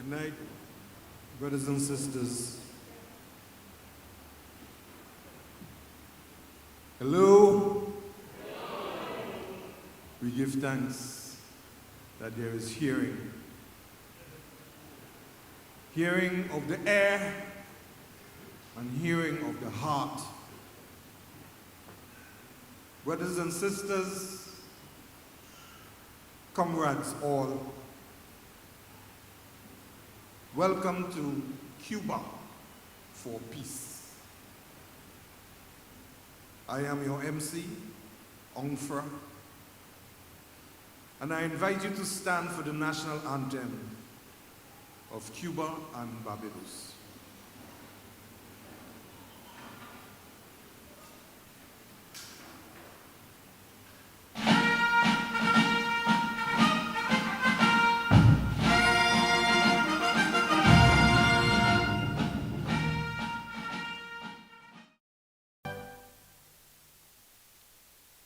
Good night, brothers and sisters. Hello. We give thanks that there is hearing. Hearing of the air and hearing of the heart. Brothers and sisters, comrades all, welcome to Cuba for Peace. I am your MC, Ongfra, and I invite you to stand for the national anthem of Cuba and Barbados.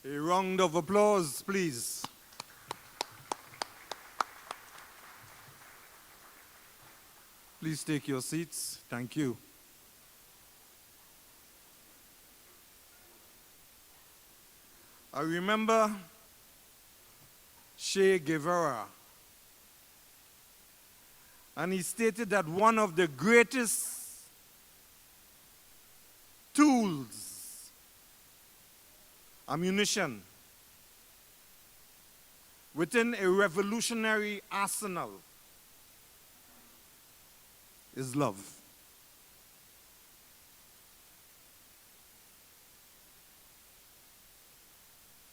A round of applause, please. Please take your seats. Thank you. I remember Che Guevara, and he stated that one of the greatest tools, ammunition, within a revolutionary arsenal is love.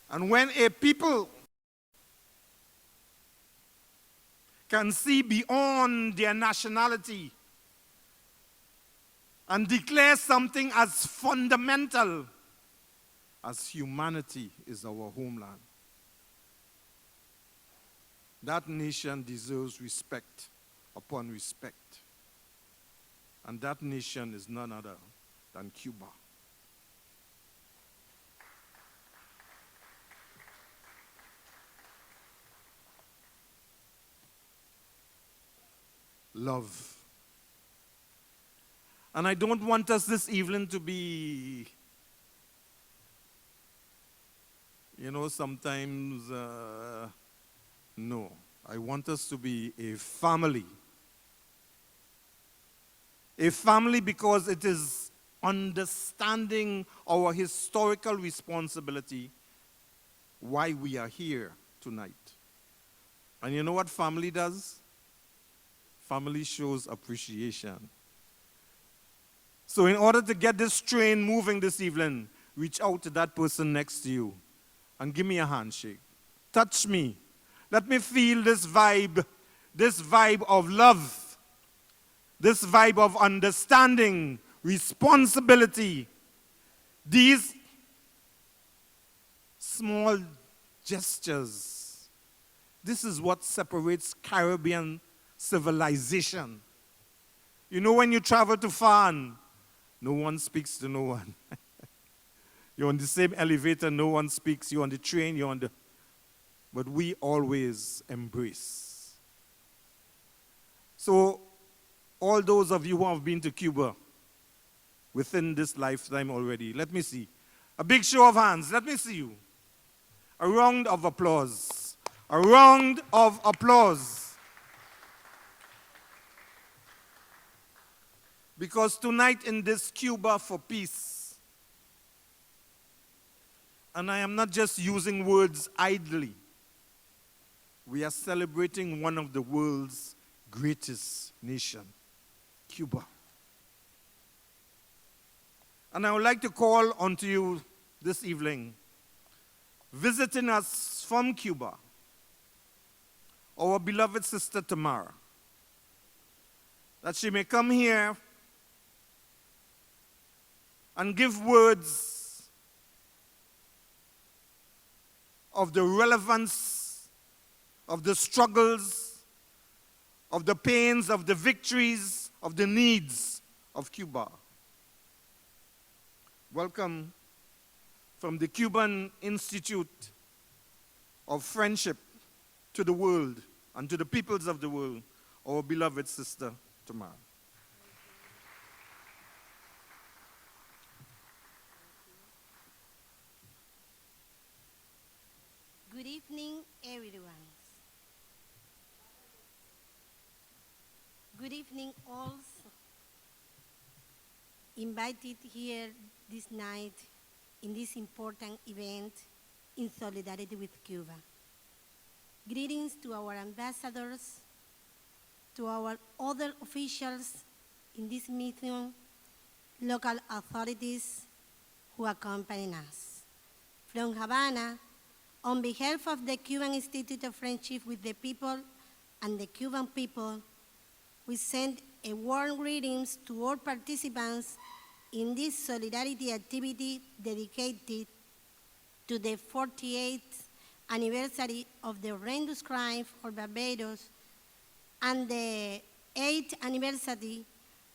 And when a people can see beyond their nationality and declare something as fundamental as humanity is our homeland, that nation deserves respect upon respect. And that nation is none other than Cuba. Love. And I don't want us this evening to be, sometimes, no. I want us to be a family. A family because it is understanding our historical responsibility why we are here tonight. And you know what family does? Family shows appreciation. So in order to get this train moving this evening, reach out to that person next to you and give me a handshake. Touch me. Let me feel this vibe of love. This vibe of understanding, responsibility, these small gestures. This is what separates Caribbean civilization. You know, when you travel to Fan, no one speaks to no one. You're on the same elevator, no one speaks. You're on the train, but we always embrace. So, all those of you who have been to Cuba within this lifetime already, let me see. A big show of hands. Let me see you. A round of applause. A round of applause. Because tonight in this Cuba for Peace, and I am not just using words idly, we are celebrating one of the world's greatest nations. Cuba. And I would like to call on to you this evening, visiting us from Cuba, our beloved sister Tamara, that she may come here and give words of the relevance of the struggles, of the pains, of the victories, of the needs of Cuba. Welcome from the Cuban Institute of Friendship to the world and to the peoples of the world, our beloved sister Tamara. Good evening, everyone. Good evening, all invited here this night in this important event in solidarity with Cuba. Greetings to our ambassadors, to our other officials in this meeting, local authorities who accompany us. From Havana, on behalf of the Cuban Institute of Friendship with the People and the Cuban people, we send a warm greetings to all participants in this solidarity activity dedicated to the 48th anniversary of the horrendous crime for Barbados and the 8th anniversary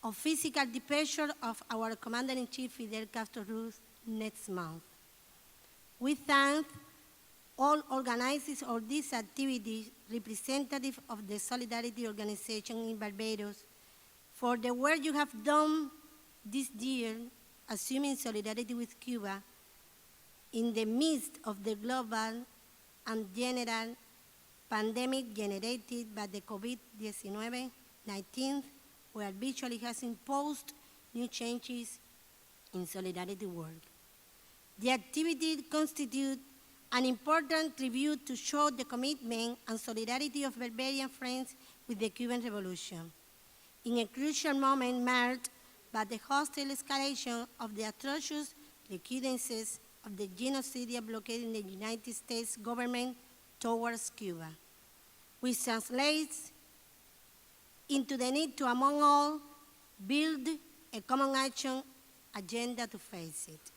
of physical departure of our Commander-in-Chief Fidel Castro Ruz next month. We thank all organizers of this activity, representative of the Solidarity Organization in Barbados, for the work you have done this year, assuming solidarity with Cuba, in the midst of the global and general pandemic generated by the COVID-19, where virtually has imposed new changes in solidarity work. The activity constitutes an important tribute to show the commitment and solidarity of Barbarian friends with the Cuban Revolution. In a crucial moment marked by the hostile escalation of the atrocious recrudescence of the genocidal blockade in the United States government towards Cuba, which translates into the need to, among all, build a common action agenda to face it.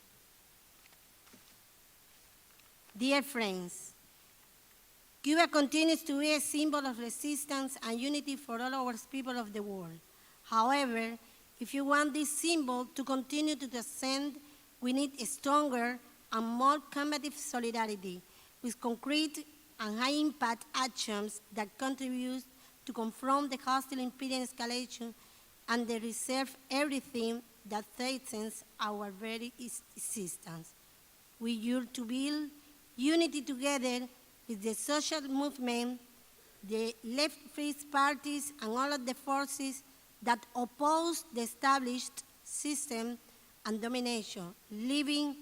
Dear friends, Cuba continues to be a symbol of resistance and unity for all our people of the world. However, if you want this symbol to continue to ascend, we need a stronger and more combative solidarity with concrete and high-impact actions that contribute to confront the hostile imperial escalation and the reserve everything that threatens our very existence. We urge to build unity together with the social movement, the left-free parties, and all of the forces that oppose the established system and domination, leaving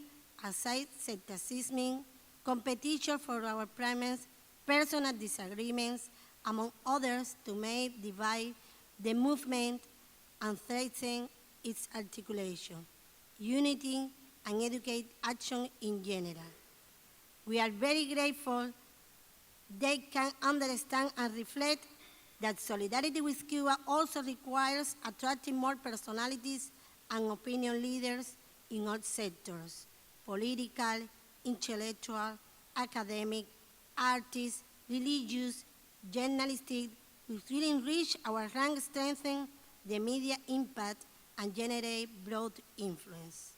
aside sectacism, competition for our premise, personal disagreements, among others, to make divide the movement and threaten its articulation, unity, and educate action in general. We are very grateful they can understand and reflect that solidarity with Cuba also requires attracting more personalities and opinion leaders in all sectors: political, intellectual, academic, artists, religious, journalistic, which will enrich our rank, strengthen the media impact, and generate broad influence.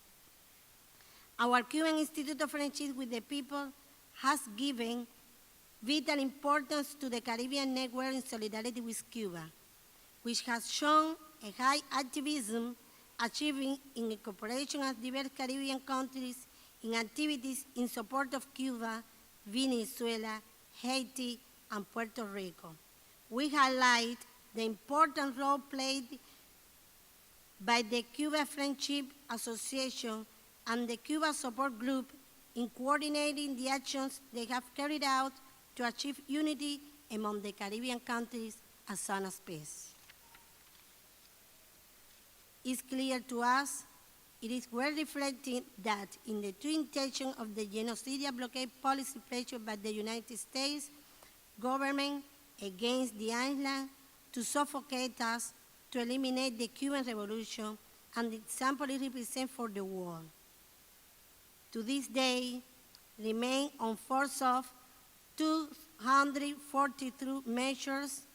Our Cuban Institute of Friendship with the People has given vital importance to the Caribbean network in solidarity with Cuba, which has shown a high activism, achieving in cooperation with diverse Caribbean countries in activities in support of Cuba, Venezuela, Haiti, and Puerto Rico. We highlight the important role played by the Cuba Friendship Association and the Cuba Support Group in coordinating the actions they have carried out to achieve unity among the Caribbean countries as soon as peace. It's clear to us, it is well reflected that in the true intention of the genocidal blockade policy pressured by the United States government against the island to suffocate us, to eliminate the Cuban Revolution, and the example it represents for the world. To this day, remain on force of 243 measures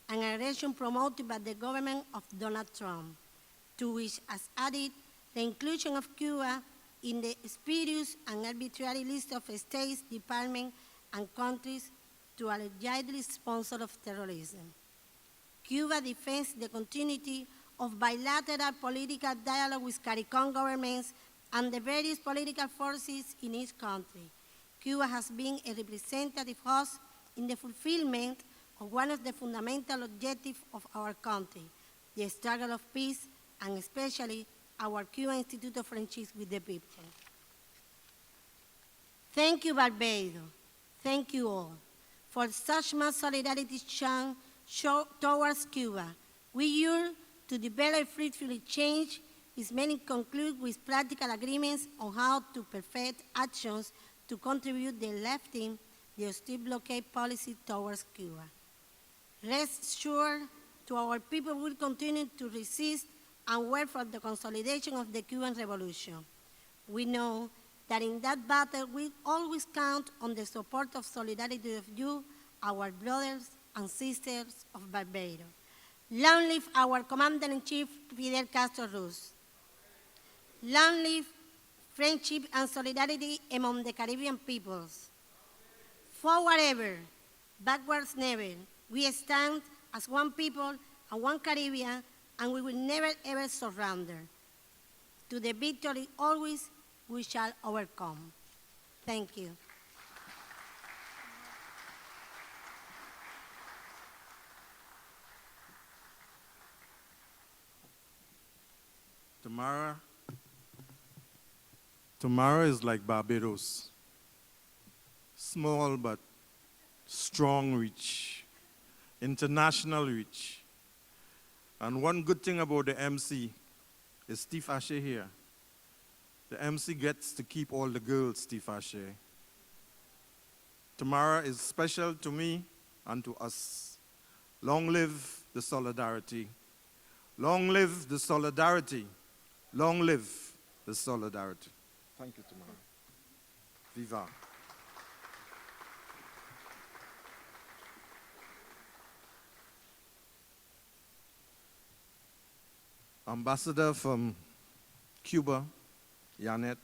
and aggression promoted by the government of Donald Trump, to which has added the inclusion of Cuba in the spurious and arbitrary list of states, departments, and countries to allegedly sponsor of terrorism. Cuba defends the continuity of bilateral political dialogue with CARICOM governments and the various political forces in each country. Cuba has been a representative host in the fulfillment of one of the fundamental objectives of our country, the struggle of peace, and especially our Cuban Institute of Friendship with the People. Thank you, Barbados. Thank you all for such much solidarity shown towards Cuba. We yearn to develop fruitful change, which many conclude with practical agreements on how to perfect actions to contribute to lifting the hostile blockade policy towards Cuba. Rest assured, our people will continue to resist and work for the consolidation of the Cuban Revolution. We know that in that battle we always count on the support of solidarity of you, our brothers and sisters of Barbados. Long live our Commander-in-Chief, Fidel Castro Ruz. Long live friendship and solidarity among the Caribbean peoples. Forward ever, backwards never. We stand as one people and one Caribbean, and we will never ever surrender. To the victory always we shall overcome. Thank you. Tomorrow is like Barbados. Small but strong reach, international reach. And one good thing about the MC is Steve Ashe here. The MC gets to keep all the girls, Steve Ashe. Tomorrow is special to me and to us. Long live the solidarity. Long live the solidarity. Long live the solidarity. Thank you, Tamara. Viva. Ambassador from Cuba, Janet.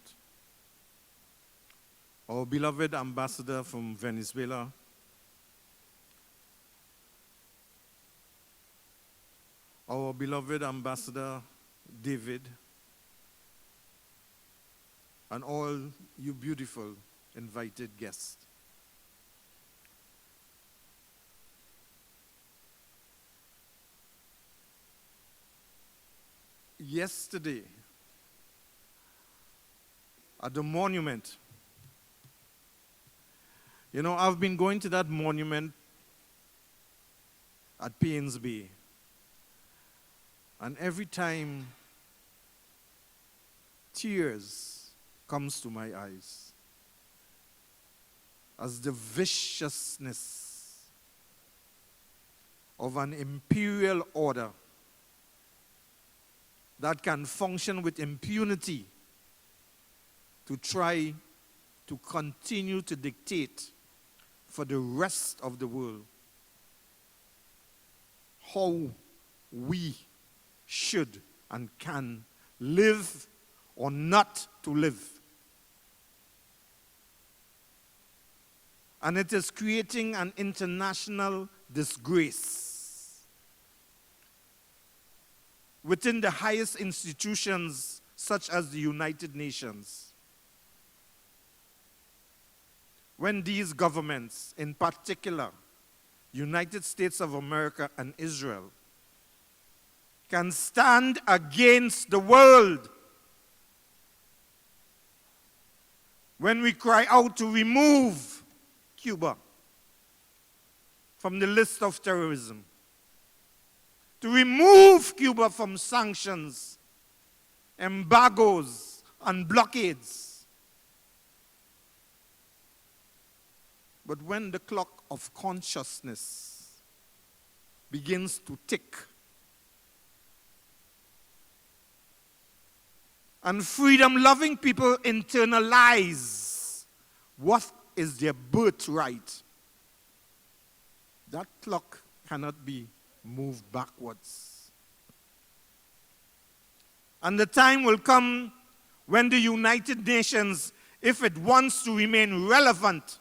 Our beloved ambassador from Venezuela, our beloved ambassador, David, and all you beautiful invited guests. Yesterday, at the monument, you know, I've been going to that monument at Paynes Bay, and every time tears comes to my eyes as the viciousness of an imperial order that can function with impunity to try to continue to dictate for the rest of the world how we should and can live or not to live. And it is creating an international disgrace within the highest institutions such as the United Nations. When these governments, in particular, United States of America and Israel, can stand against the world when we cry out to remove Cuba from the list of terrorism, to remove Cuba from sanctions, embargoes, and blockades. But when the clock of consciousness begins to tick, and freedom-loving people internalize what is their birthright, that clock cannot be moved backwards. And the time will come when the United Nations, if it wants to remain relevant,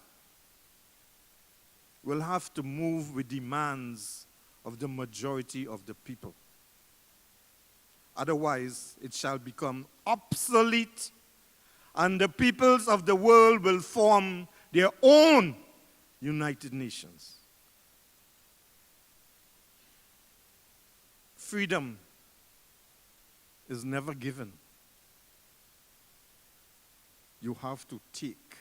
will have to move with demands of the majority of the people. Otherwise, it shall become obsolete, and the peoples of the world will form their own United Nations. Freedom is never given. You have to take.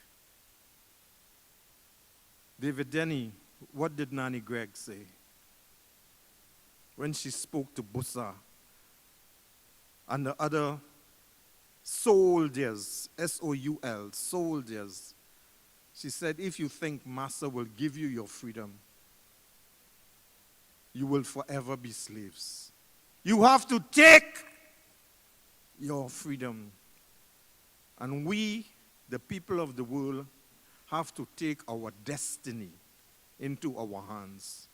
David Denny, what did Nanny Gregg say when she spoke to Bussa and the other soldiers, S-O-U-L, soldiers? She said, if you think Master will give you your freedom, you will forever be slaves. You have to take your freedom. And we, the people of the world, have to take our destiny into our hands,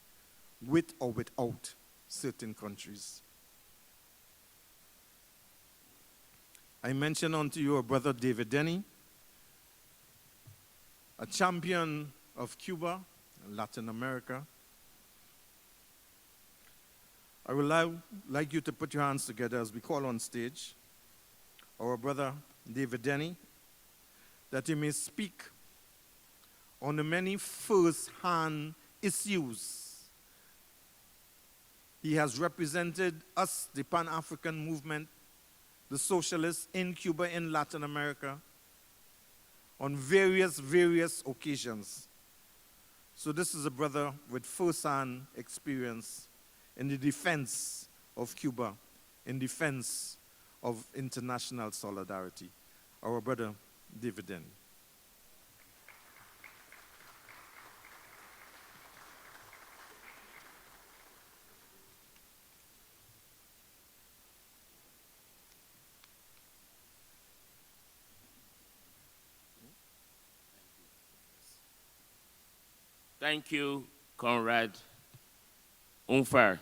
with or without certain countries. I mentioned unto you our brother David Denny, a champion of Cuba and Latin America. I would like you to put your hands together as we call on stage our brother David Denny, that he may speak on the many first-hand issues. He has represented us, the Pan-African movement, the socialists in Cuba, in Latin America, on various occasions. So this is a brother with first-hand experience in the defense of Cuba, in defense of international solidarity. Our brother, David Denny. Thank you, Conrad Unfar.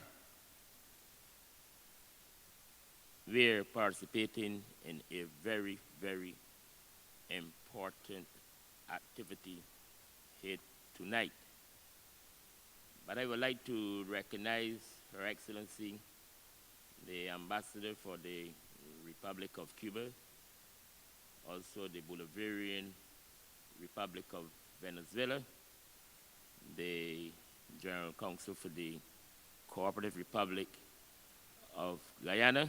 We're participating in a very important activity here tonight. But I would like to recognize Her Excellency, the Ambassador for the Republic of Cuba, also the Bolivarian Republic of Venezuela, the General Counsel for the Cooperative Republic of Guyana,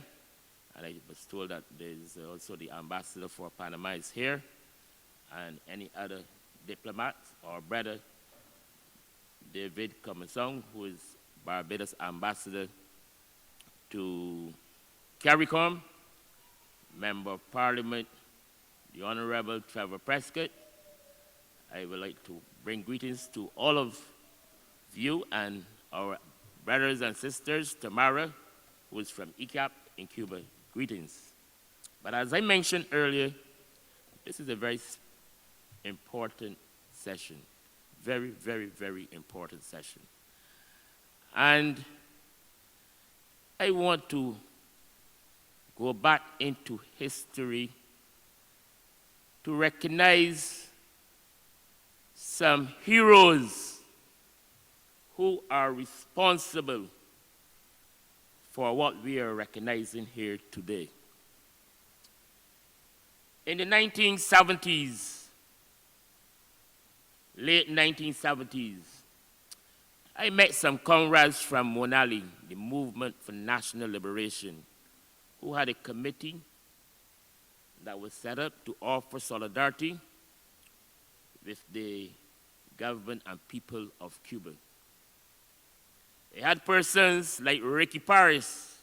and I was told that there's also the Ambassador for Panama is here, and any other diplomats. Our brother David Comesong, who is Barbados Ambassador to CARICOM, Member of Parliament, the Honorable Trevor Prescott. I would like to bring greetings to all of you and our brothers and sisters, Tamara, who is from ICAP in Cuba. Greetings. But as I mentioned earlier, this is a very important session. Very important session. And I want to go back into history to recognize some heroes who are responsible for what we are recognizing here today. In the 1970s, late 1970s, I met some comrades from Monali, the Movement for National Liberation, who had a committee that was set up to offer solidarity with the government and people of Cuba. They had persons like Ricky Paris,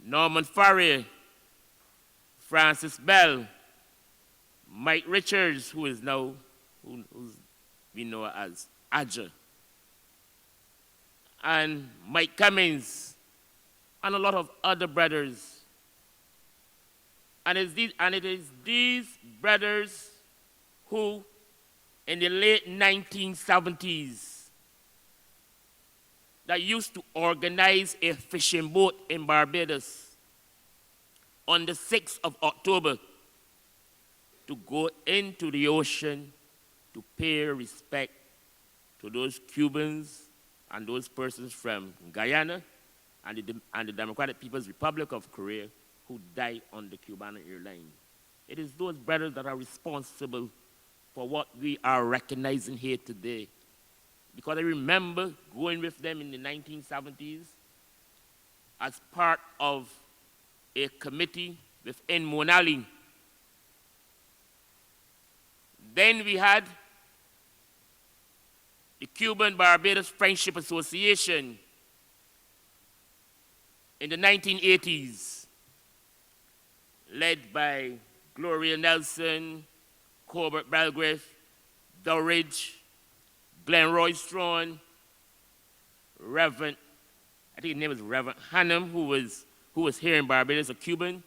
Norman Farrier, Francis Bell, Mike Richards, who is now, who's we know as Adja, and Mike Cummings, and a lot of other brothers. And it is these brothers who, in the late 1970s, that used to organize a fishing boat in Barbados on the 6th of October to go into the ocean to pay respect to those Cubans and those persons from Guyana and the Democratic People's Republic of Korea who died on the Cuban airline. It is those brothers that are responsible for what we are recognizing here today. Because I remember going with them in the 1970s as part of a committee within Monali. Then we had the Cuban Barbados Friendship Association in the 1980s, led by Gloria Nelson, Corbett Belgrave, Doridge, Glenn Roy-Strawn, Reverend, I think his name was Reverend Hannum, who was here in Barbados, a Cuban,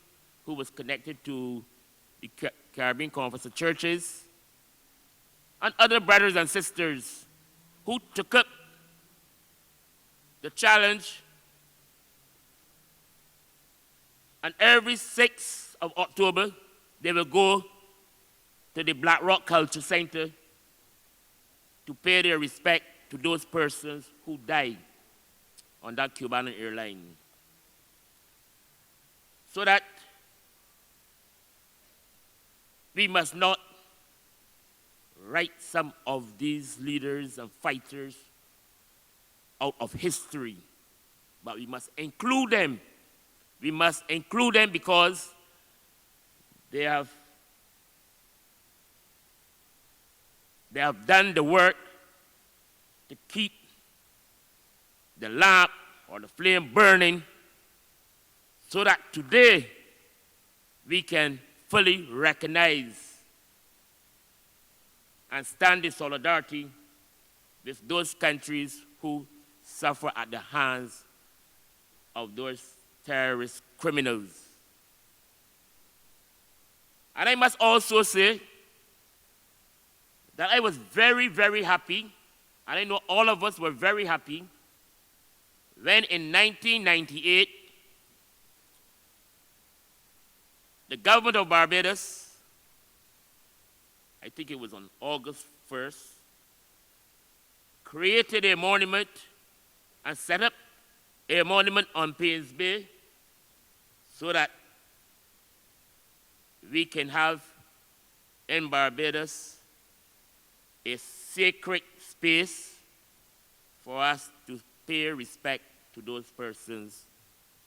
who was connected to the Caribbean Conference of Churches, and other brothers and sisters who took up the challenge. And every 6th of October, they will go to the Black Rock Culture Center to pay their respect to those persons who died on that Cuban airline. So that we must not write some of these leaders and fighters out of history, but we must include them. We must include them because they have done the work to keep the lamp or the flame burning so that today we can fully recognize and stand in solidarity with those countries who suffer at the hands of those terrorist criminals. And I must also say that I was very, very happy, and I know all of us were very happy, when in 1998, the government of Barbados, I think it was on August 1st, created a monument and set up a monument on Paynes Bay so that we can have in Barbados a sacred space for us to pay respect to those persons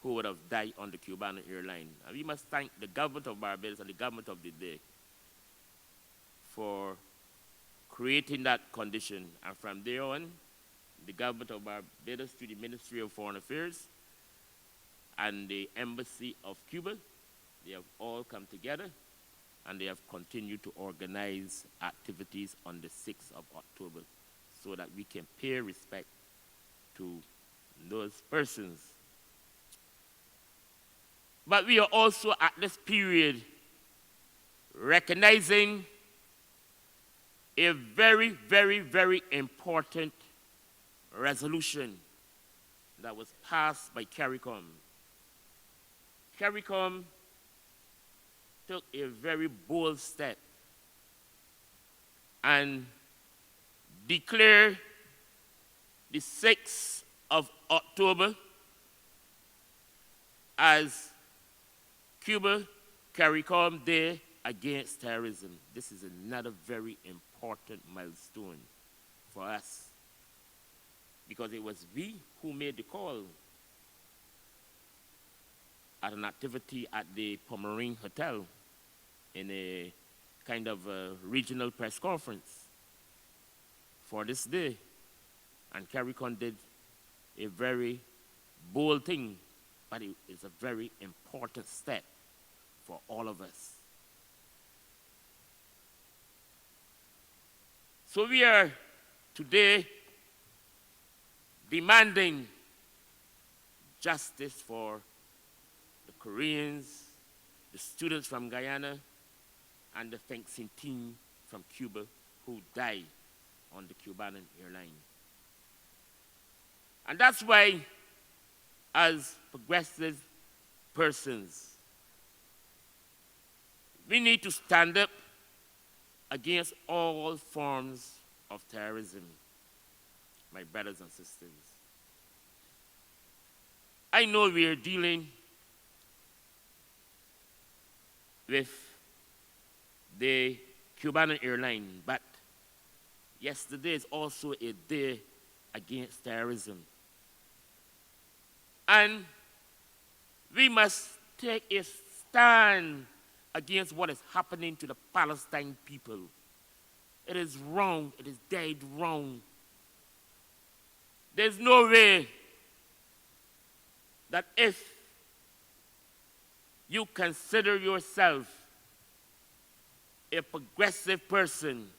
who would have died on the Cuban airline. And we must thank the government of Barbados and the government of the day for creating that condition. And from there on, the government of Barbados through the Ministry of Foreign Affairs and the Embassy of Cuba, they have all come together and they have continued to organize activities on the 6th of October so that we can pay respect to those persons. But we are also at this period recognizing a very, very, very important resolution that was passed by CARICOM. CARICOM took a very bold step and declared the 6th of October as Cuba CARICOM Day Against Terrorism. This is another very important milestone for us because it was we who made the call at an activity at the Pomeranian Hotel in a kind of a regional press conference for this day. And CARICOM did a very bold thing, but it is a very important step for all of us. So we are today demanding justice for the Koreans, the students from Guyana, and the fencing team from Cuba who died on the Cuban airline. And that's why, as progressive persons, we need to stand up against all forms of terrorism, my brothers and sisters. I know we are dealing with the Cuban airline, but yesterday is also a day against terrorism. And we must take a stand against what is happening to the Palestine people. It is wrong. It is dead wrong. There's no way that if you consider yourself a progressive person,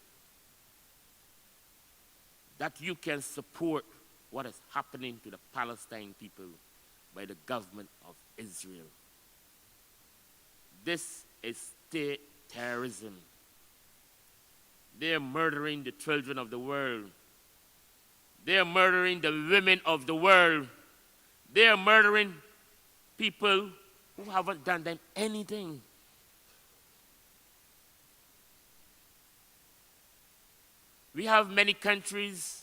that you can support what is happening to the Palestine people by the government of Israel. This is state terrorism. They are murdering the children of the world. They are murdering the women of the world. They are murdering people who haven't done them anything. We have many countries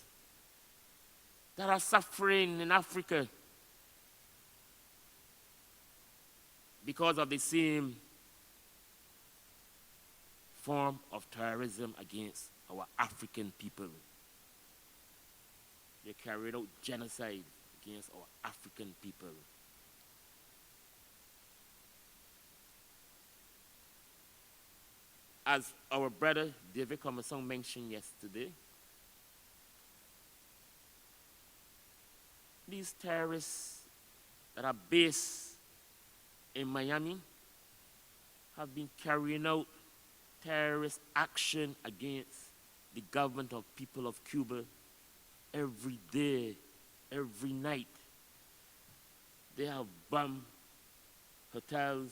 that are suffering in Africa because of the same form of terrorism against our African people. They carried out genocide against our African people. As our brother David Commerson mentioned yesterday, these terrorists that are based in Miami have been carrying out terrorist action against the government of people of Cuba every day, every night. They have bombed hotels,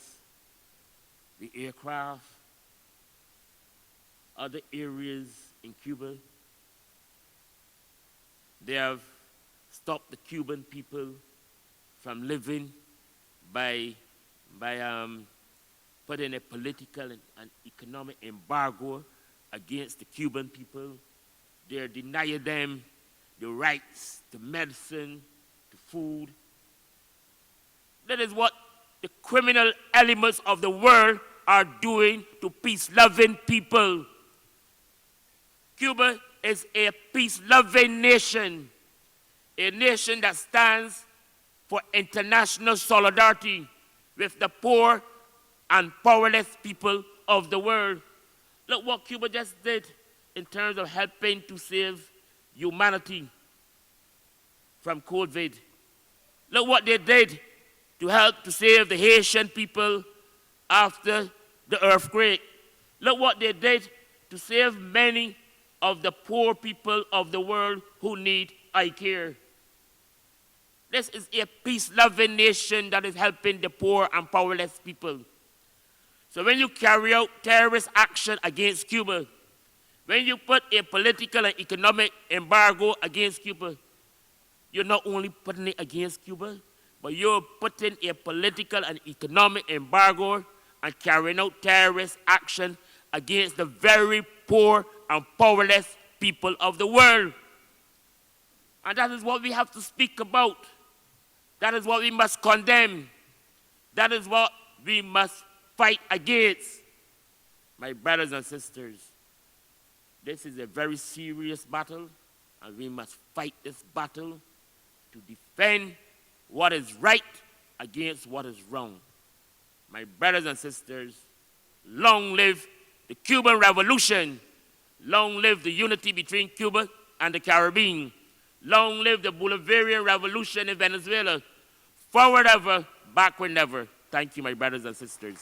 the aircraft, other areas in Cuba. They have stopped the Cuban people from living by putting a political and economic embargo against the Cuban people. They are denying them the rights to medicine, to food. That is what the criminal elements of the world are doing to peace-loving people. Cuba is a peace-loving nation, a nation that stands for international solidarity with the poor and powerless people of the world. Look what Cuba just did in terms of helping to save humanity from COVID. Look what they did to help to save the Haitian people after the earthquake. Look what they did to save many of the poor people of the world who need eye care. This is a peace-loving nation that is helping the poor and powerless people. So when you carry out terrorist action against Cuba, when you put a political and economic embargo against Cuba, you're not only putting it against Cuba, but you're putting a political and economic embargo and carrying out terrorist action against the very poor and powerless people of the world. And that is what we have to speak about. That is what we must condemn. That is what we must fight against. My brothers and sisters, this is a very serious battle, and we must fight this battle to defend what is right against what is wrong. My brothers and sisters, long live the Cuban Revolution. Long live the unity between Cuba and the Caribbean. Long live the Bolivarian Revolution in Venezuela. Forward ever, backward never. Thank you, my brothers and sisters.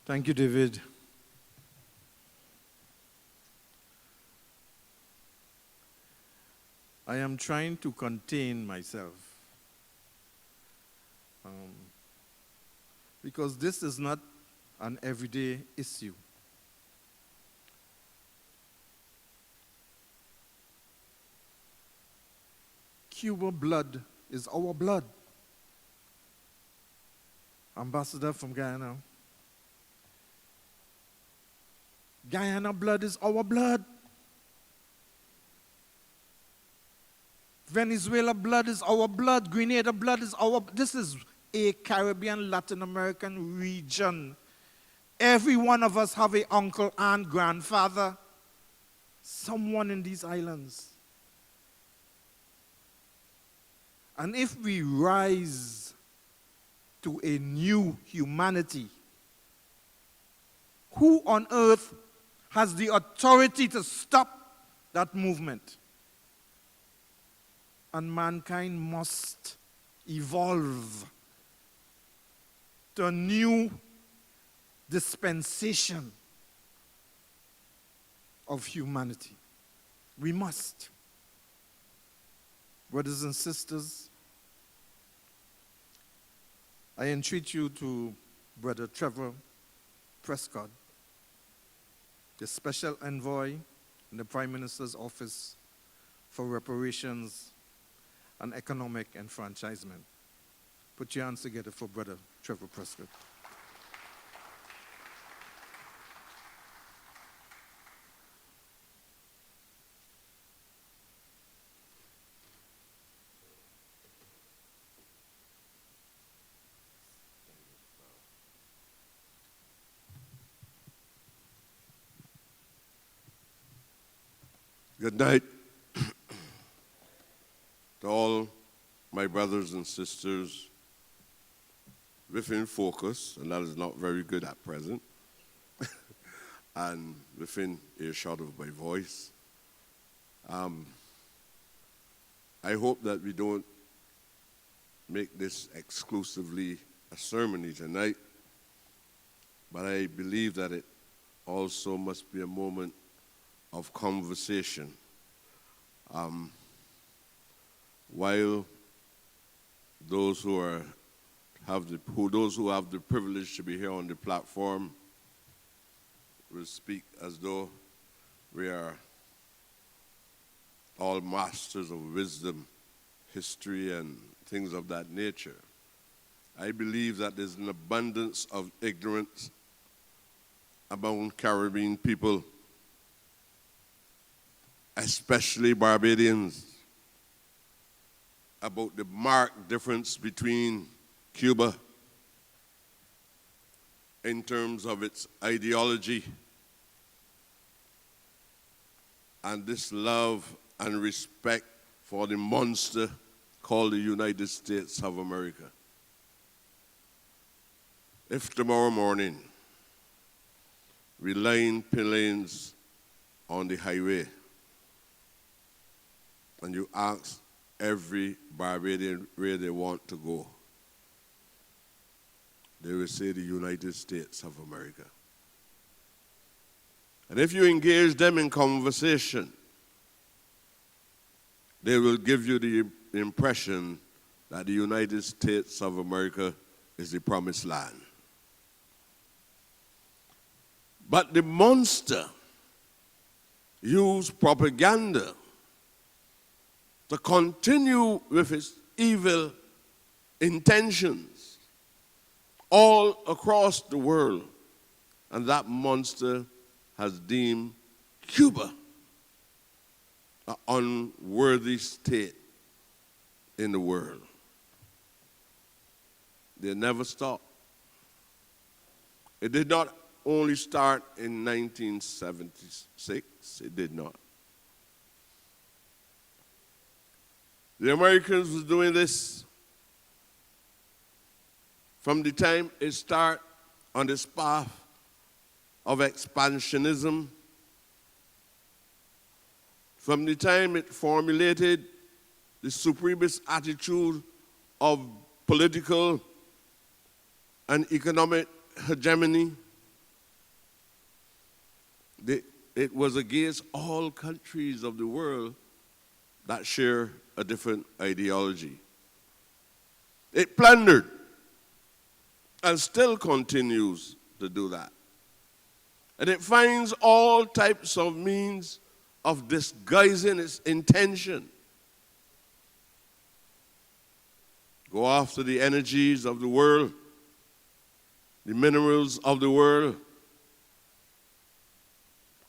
Thank you, David. I am trying to contain myself because this is not an everyday issue. Cuba blood is our blood. Ambassador from Guyana, Guyana blood is our blood. Venezuela blood is our blood. Grenada blood is our. This is a Caribbean, Latin American region. Every one of us have a uncle, aunt, grandfather, someone in these islands. And if we rise to a new humanity, who on earth has the authority to stop that movement? And mankind must evolve to a new dispensation of humanity. We must. Brothers and sisters, I entreat you to Brother Trevor Prescott, the Special Envoy in the Prime Minister's Office for Reparations and Economic Enfranchisement. Put your hands together for Brother Trevor Prescott. Good night to all my brothers and sisters within focus, and that is not very good at present, and within earshot of my voice. I hope that we don't make this exclusively a ceremony tonight, but I believe that it also must be a moment of conversation. While those who have the privilege to be here on the platform will speak as though we are all masters of wisdom, history, and things of that nature. I believe that there's an abundance of ignorance among Caribbean people, especially Barbadians, about the marked difference between Cuba in terms of its ideology and this love and respect for the monster called the United States of America. If tomorrow morning we line pin-lanes on the highway and you ask every Barbadian where they want to go, they will say the United States of America. And if you engage them in conversation, they will give you the impression that the United States of America is the promised land. But the monster used propaganda to continue with its evil intentions all across the world. And that monster has deemed Cuba an unworthy state in the world. They never stopped. It did not only start in 1976, it did not. The Americans was doing this from the time it started on this path of expansionism, from the time it formulated the supremacist attitude of political and economic hegemony. It was against all countries of the world that share a different ideology. It plundered and still continues to do that. And it finds all types of means of disguising its intention. Go after the energies of the world, the minerals of the world,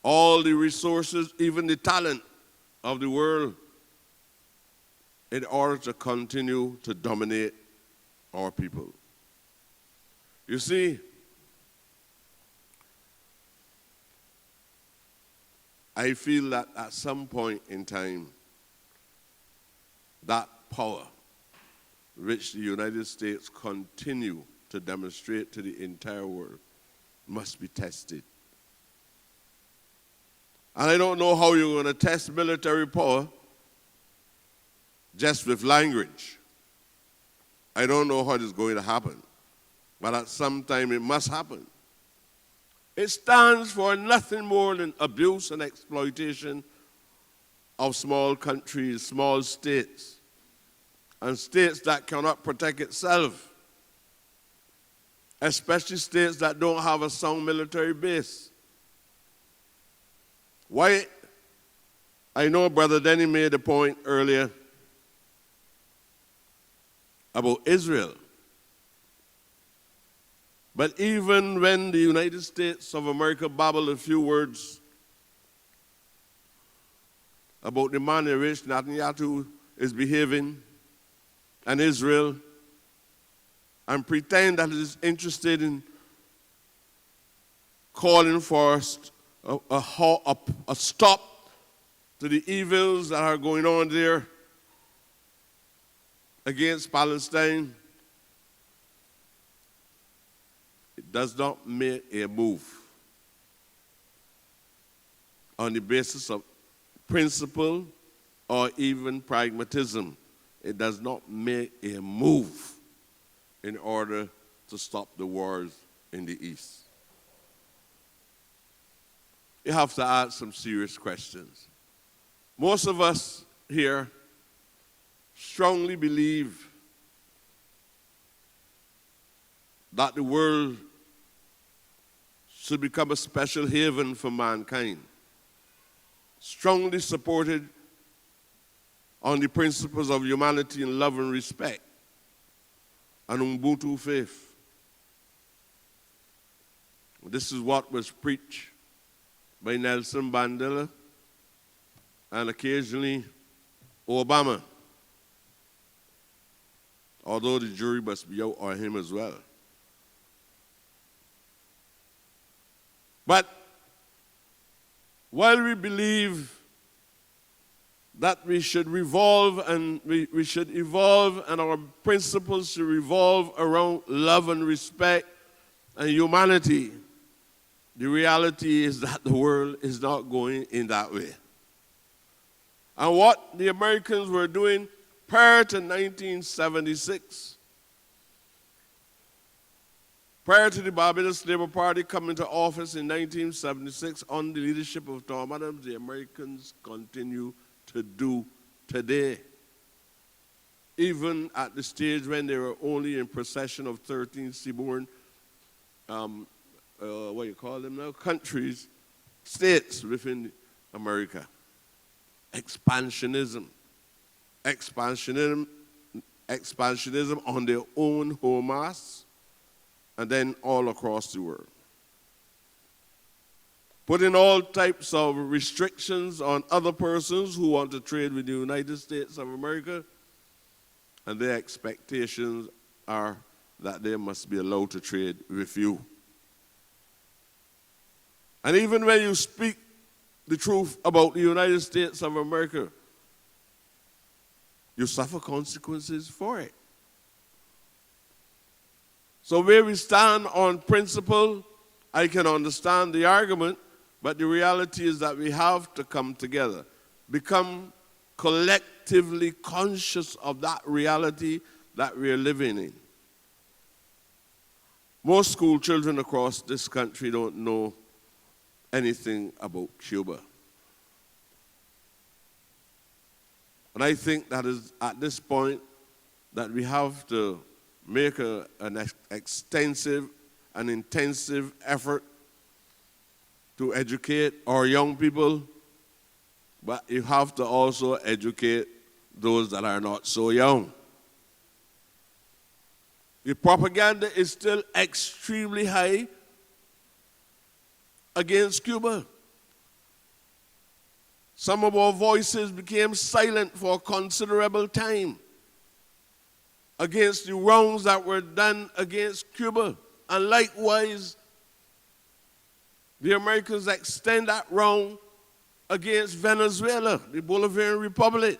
all the resources, even the talent of the world in order to continue to dominate our people. You see, I feel that at some point in time, that power which the United States continue to demonstrate to the entire world must be tested. And I don't know how you're going to test military power just with language. I don't know how it's going to happen. But at some time it must happen. It stands for nothing more than abuse and exploitation of small countries, small states, and states that cannot protect itself, especially states that don't have a sound military base. Why? I know Brother Denny made a point earlier about Israel. But even when the United States of America babbled a few words about the manner in which Netanyahu is behaving and Israel, and pretend that it is interested in calling for a stop to the evils that are going on there against Palestine, it does not make a move on the basis of principle or even pragmatism. It does not make a move in order to stop the wars in the East. You have to ask some serious questions. Most of us here strongly believe that the world should become a special haven for mankind, strongly supported on the principles of humanity and love and respect, and Ubuntu faith. This is what was preached by Nelson Mandela and occasionally Obama, although the jury must be out on him as well. But while we believe that we should revolve and we should evolve and our principles should revolve around love and respect and humanity, the reality is that the world is not going in that way. And what the Americans were doing prior to 1976, prior to the Barbados Labour Party coming to office in 1976 under the leadership of Tom Adams, the Americans continue to do today. Even at the stage when they were only in possession of 13 seaborne, what you call them now, countries, states within America. Expansionism on their own home mass, and then all across the world. Putting all types of restrictions on other persons who want to trade with the United States of America, and their expectations are that they must be allowed to trade with you. And even when you speak the truth about the United States of America, you suffer consequences for it. So where we stand on principle, I can understand the argument, but the reality is that we have to come together, become collectively conscious of that reality that we are living in. Most school children across this country don't know anything about Cuba. And I think that is at this point that we have to make an extensive and intensive effort to educate our young people, but you have to also educate those that are not so young. The propaganda is still extremely high against Cuba. Some of our voices became silent for a considerable time against the wrongs that were done against Cuba. And likewise, the Americans extend that wrong against Venezuela, the Bolivarian Republic.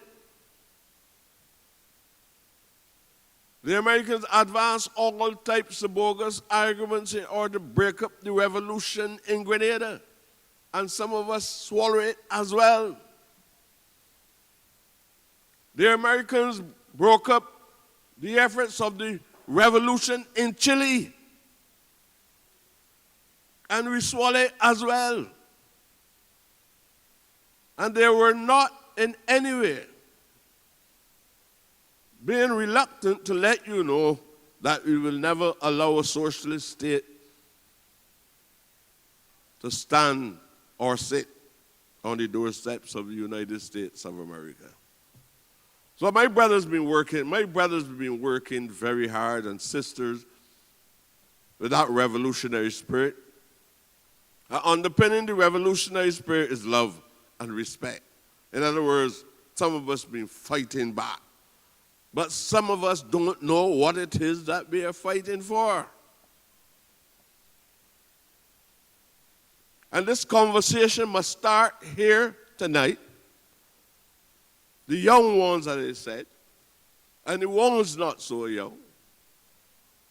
The Americans advanced all types of bogus arguments in order to break up the revolution in Grenada. And some of us swallow it as well. The Americans broke up the efforts of the revolution in Chile. And we swallow it as well. And they were not in any way being reluctant to let you know that we will never allow a socialist state to stand or sit on the doorsteps of the United States of America. So my brothers been working very hard, and sisters, with that revolutionary spirit. Underpinning the revolutionary spirit is love and respect. In other words, some of us been fighting back, but some of us don't know what it is that we are fighting for. And this conversation must start here tonight. The young ones, as I said, and the ones not so young,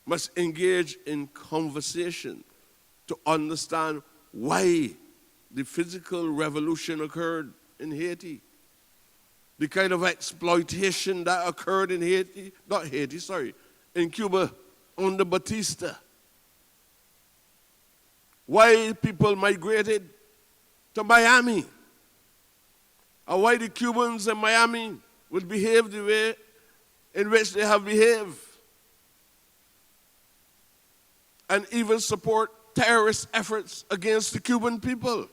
must engage in conversation to understand why the physical revolution occurred in Haiti. The kind of exploitation that occurred in in Cuba under Batista. Why people migrated to Miami. And why the Cubans in Miami would behave the way in which they have behaved. And even support terrorist efforts against the Cuban people.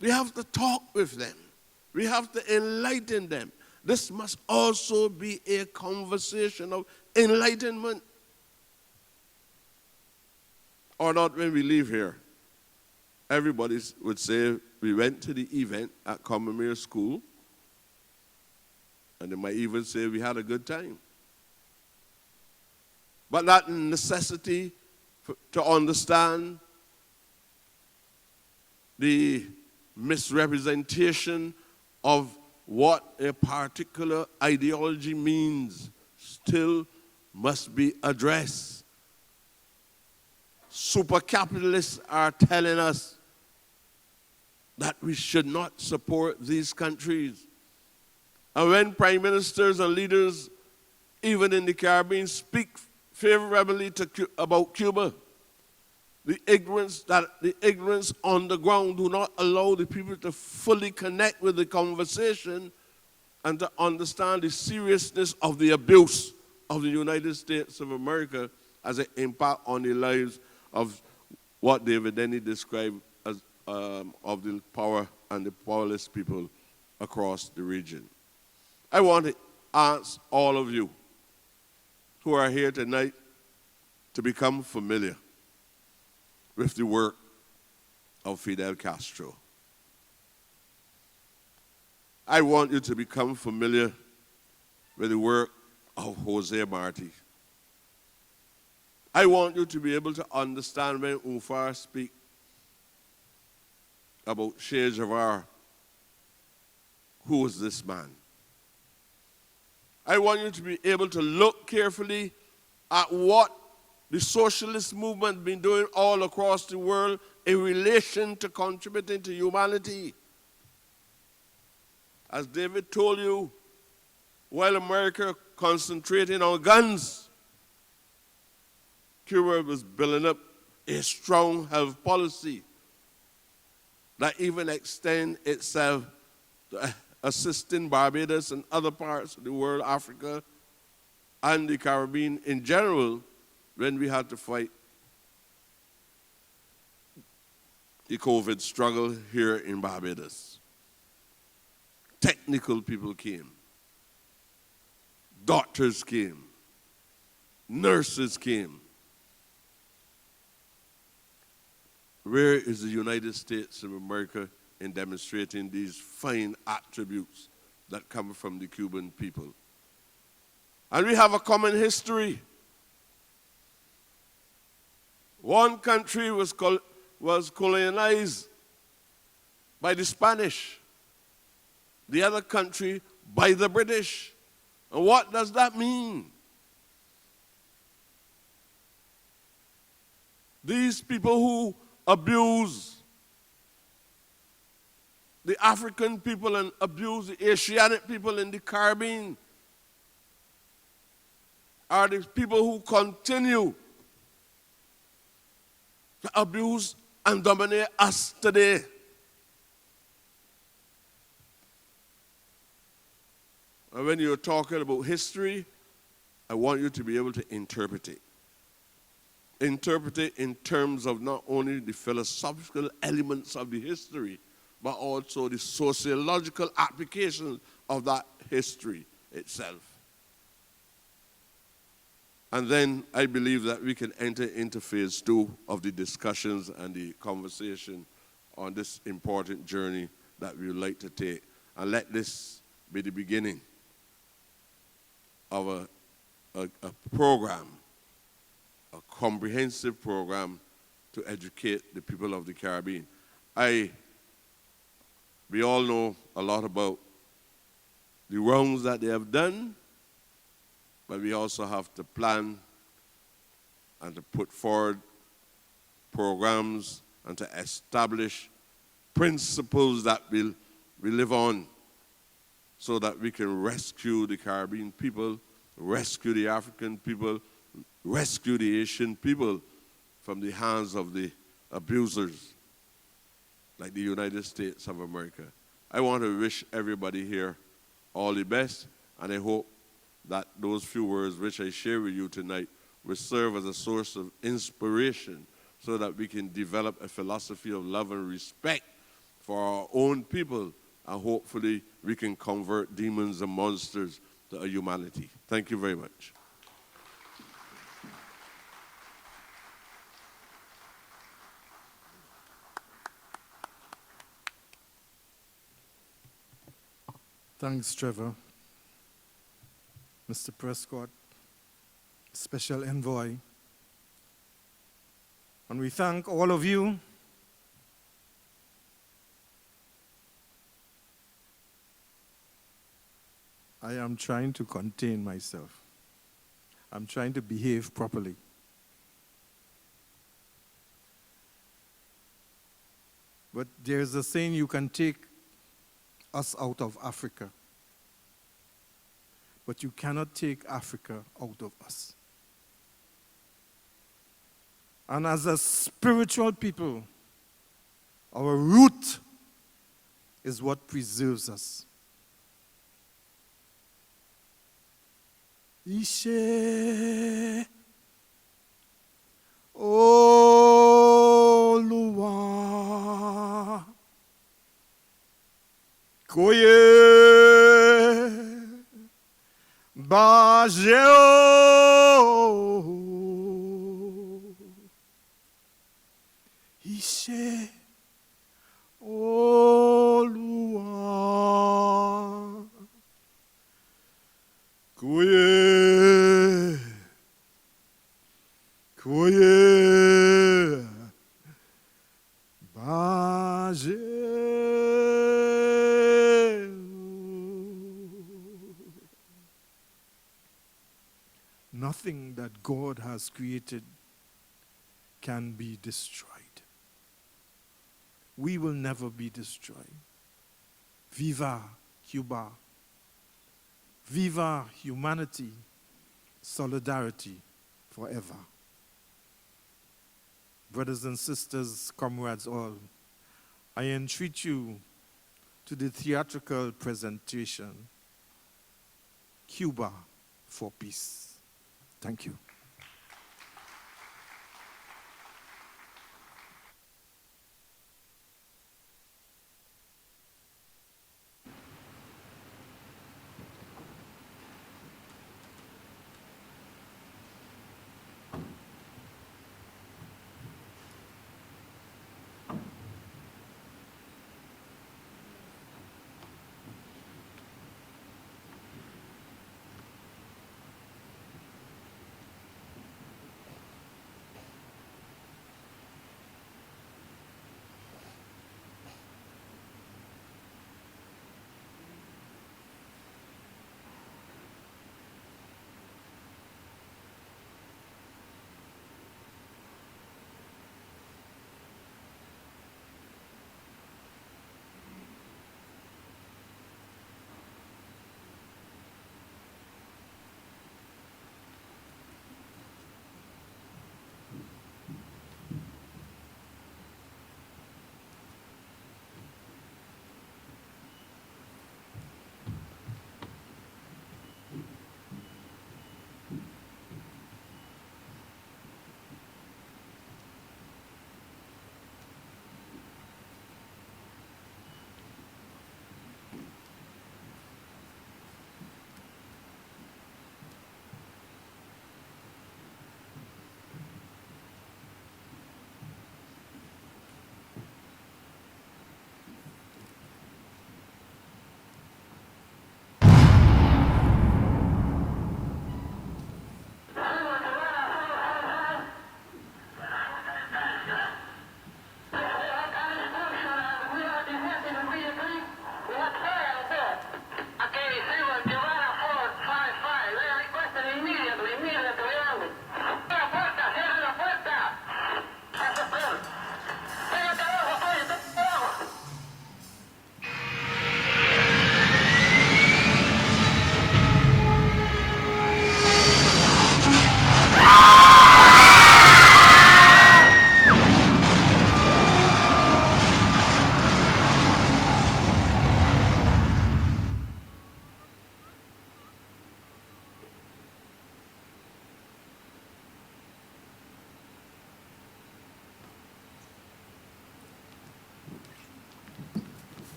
We have to talk with them. We have to enlighten them. This must also be a conversation of enlightenment. Or not when we leave here. Everybody would say, we went to the event at Commonwealth School, and they might even say we had a good time. But that necessity to understand the misrepresentation of what a particular ideology means still must be addressed. Super capitalists are telling us that we should not support these countries. And when prime ministers and leaders, even in the Caribbean, speak favorably about Cuba, the ignorance on the ground do not allow the people to fully connect with the conversation and to understand the seriousness of the abuse of the United States of America as an impact on the lives of what David Denny described as of the power and the powerless people across the region. I want to ask all of you who are here tonight to become familiar with the work of Fidel Castro. I want you to become familiar with the work of Jose Marti. I want you to be able to understand when Umfar speaks about Che Guevara, who is this man? I want you to be able to look carefully at what the socialist movement has been doing all across the world in relation to contributing to humanity. As David told you, while America concentrating on guns, Cuba was building up a strong health policy that even extends itself to assisting Barbados and other parts of the world, Africa, and the Caribbean in general, when we had to fight the COVID struggle here in Barbados. Technical people came. Doctors came. Nurses came. Where is the United States of America in demonstrating these fine attributes that come from the Cuban people. And we have a common history. One country was colonized by the Spanish, the other country by the British. And what does that mean? These people who abuse the African people and abuse the Asiatic people in the Caribbean are the people who continue to abuse and dominate us today. And when you're talking about history, I want you to be able to interpret it. Interpret it in terms of not only the philosophical elements of the history, but also the sociological application of that history itself. And then I believe that we can enter into phase 2 of the discussions and the conversation on this important journey that we would like to take. And let this be the beginning of a program, a comprehensive program to educate the people of the Caribbean. We all know a lot about the wrongs that they have done, but we also have to plan and to put forward programs and to establish principles that we live on so that we can rescue the Caribbean people, rescue the African people, rescue the Asian people from the hands of the abusers like the United States of America. I want to wish everybody here all the best, and I hope that those few words which I share with you tonight will serve as a source of inspiration so that we can develop a philosophy of love and respect for our own people, and hopefully we can convert demons and monsters to a humanity. Thank you very much. Thanks, Trevor. Mr. Prescott, Special Envoy. And we thank all of you. I am trying to contain myself. I'm trying to behave properly. But there's a saying, you can take us out of Africa, but you cannot take Africa out of us. And as a spiritual people, our root is what preserves us. Ishe Oluwa Koye Bajeo Ishe Oluwa Koye Koye Bajeo. Nothing that God has created can be destroyed. We will never be destroyed. Viva Cuba. Viva humanity. Solidarity forever. Brothers and sisters, comrades all, I entreat you to the theatrical presentation, Cuba for Peace. Thank you.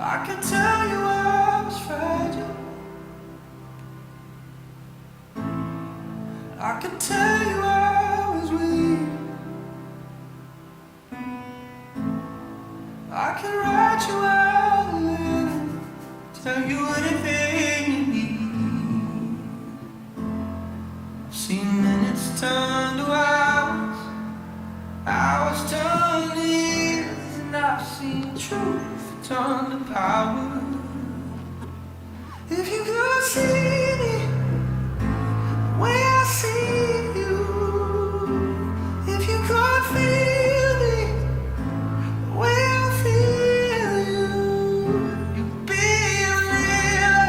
I can tell you I was fragile. I can tell you I was weak. I can write you out a letter, tell you anything you need. I've seen minutes turn to hours, hours turn to years, and I've seen truth turn to power. If you could see me the way I see you, if you could feel me the way I feel you, you'd be a believer,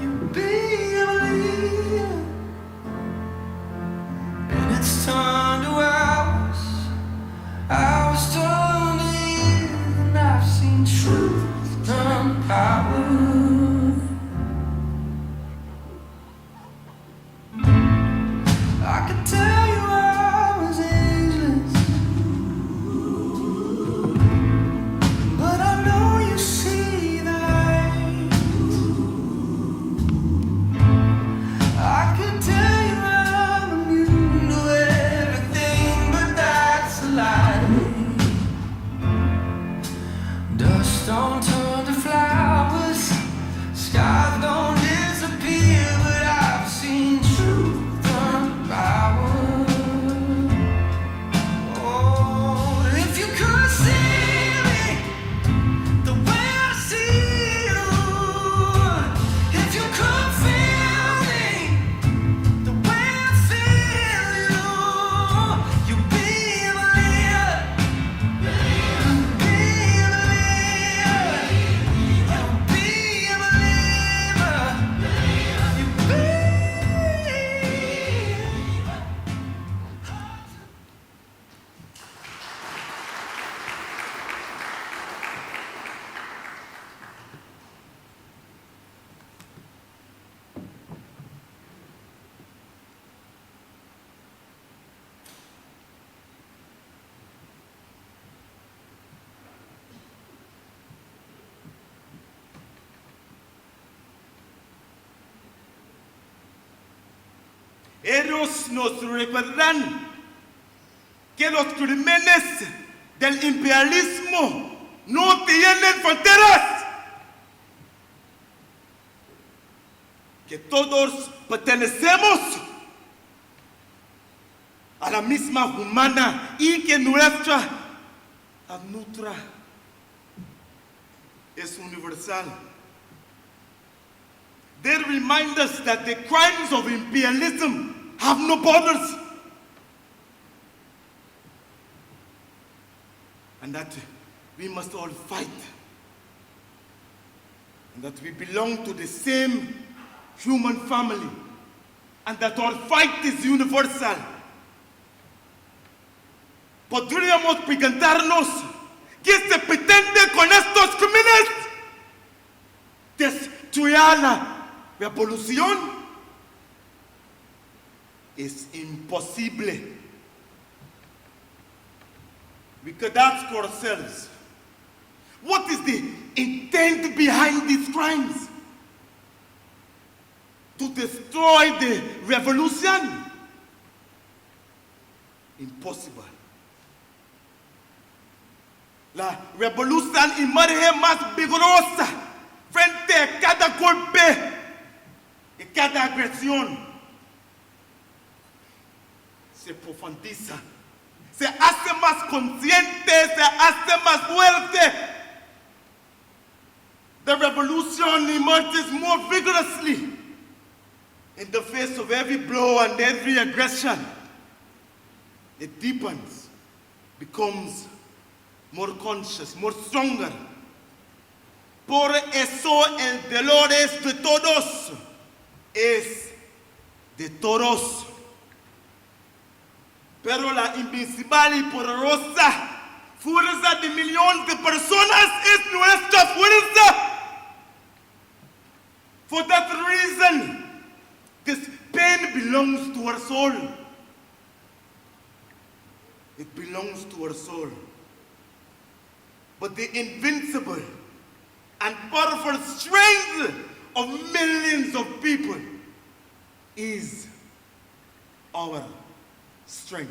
you'd be a believer. And it's turned to hours, hours turn to years, and I've seen truth turn to power. I could tell you I was ageless, but I know you see the light. I could tell you I'm immune to everything, but that's a lie. Dust don't turn to flowers, skies don't disappear, but I've seen truth turn to power. Oh, if you could see me the way I see you, if you could feel me the way I feel you, you'd be a believer, you'd be a believer, you'd be a believer, you'd be. Ellos nos recuerdan que los crímenes del imperialismo no tienen fronteras, que todos pertenecemos a la misma humana y que nuestra nutra es universal. They remind us that the crimes of imperialism have no borders, and that we must all fight, and that we belong to the same human family, and that our fight is universal. Podríamos preguntarnos qué se pretende con estos crímenes. Destruir la revolución es imposible. We could ask ourselves, what is the intent behind these crimes? To destroy the revolution? Impossible. La revolución emerge más vigorosa frente a cada golpe y cada agresión. Se profundiza, se hace más consciente, se hace más fuerte. The revolution emerges more vigorously in the face of every blow and every aggression. It deepens, becomes more conscious, more stronger. Por eso el dolor es de todos, es de todos. Pero la invincible y poderosa fuerza de millones de personas es nuestra fuerza. For that reason, this pain belongs to our soul. It belongs to our soul. But the invincible and powerful strength of millions of people is our strength.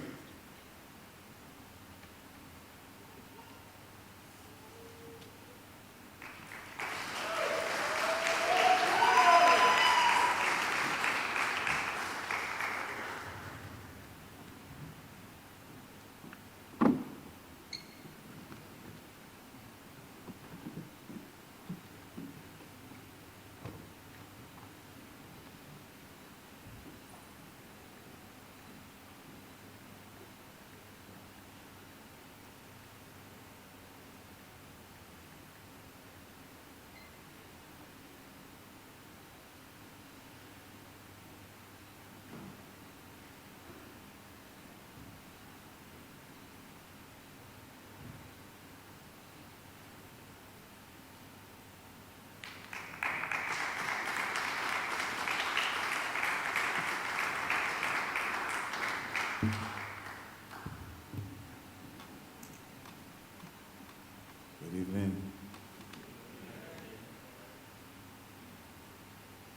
Good evening.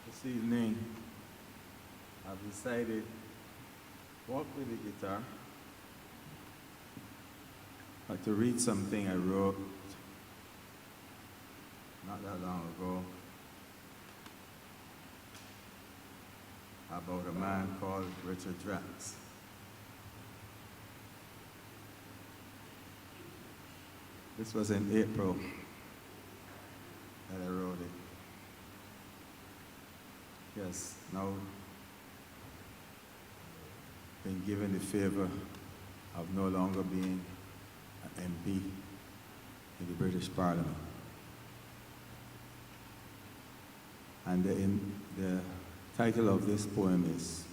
This evening, I've decided to walk with the guitar, but to read something I wrote not that long ago about a man called Richard Drax. This was in April that I wrote it. Yes, now been given the favor of no longer being an MP in the British Parliament. And the title of this poem is,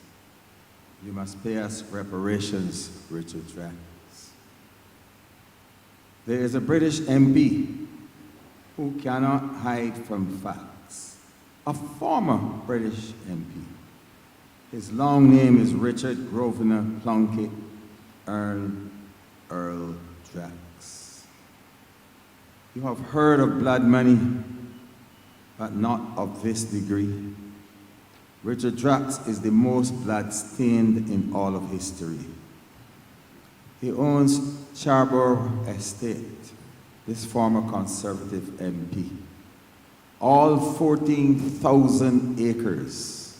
"You Must Pay Us Reparations, Richard Drax." There is a British MP who cannot hide from facts. A former British MP. His long name is Richard Grosvenor Plunkett Earl Drax. You have heard of blood money, but not of this degree. Richard Drax is the most blood-stained in all of history. He owns Charborough Estate, this former Conservative MP. All 14,000 acres,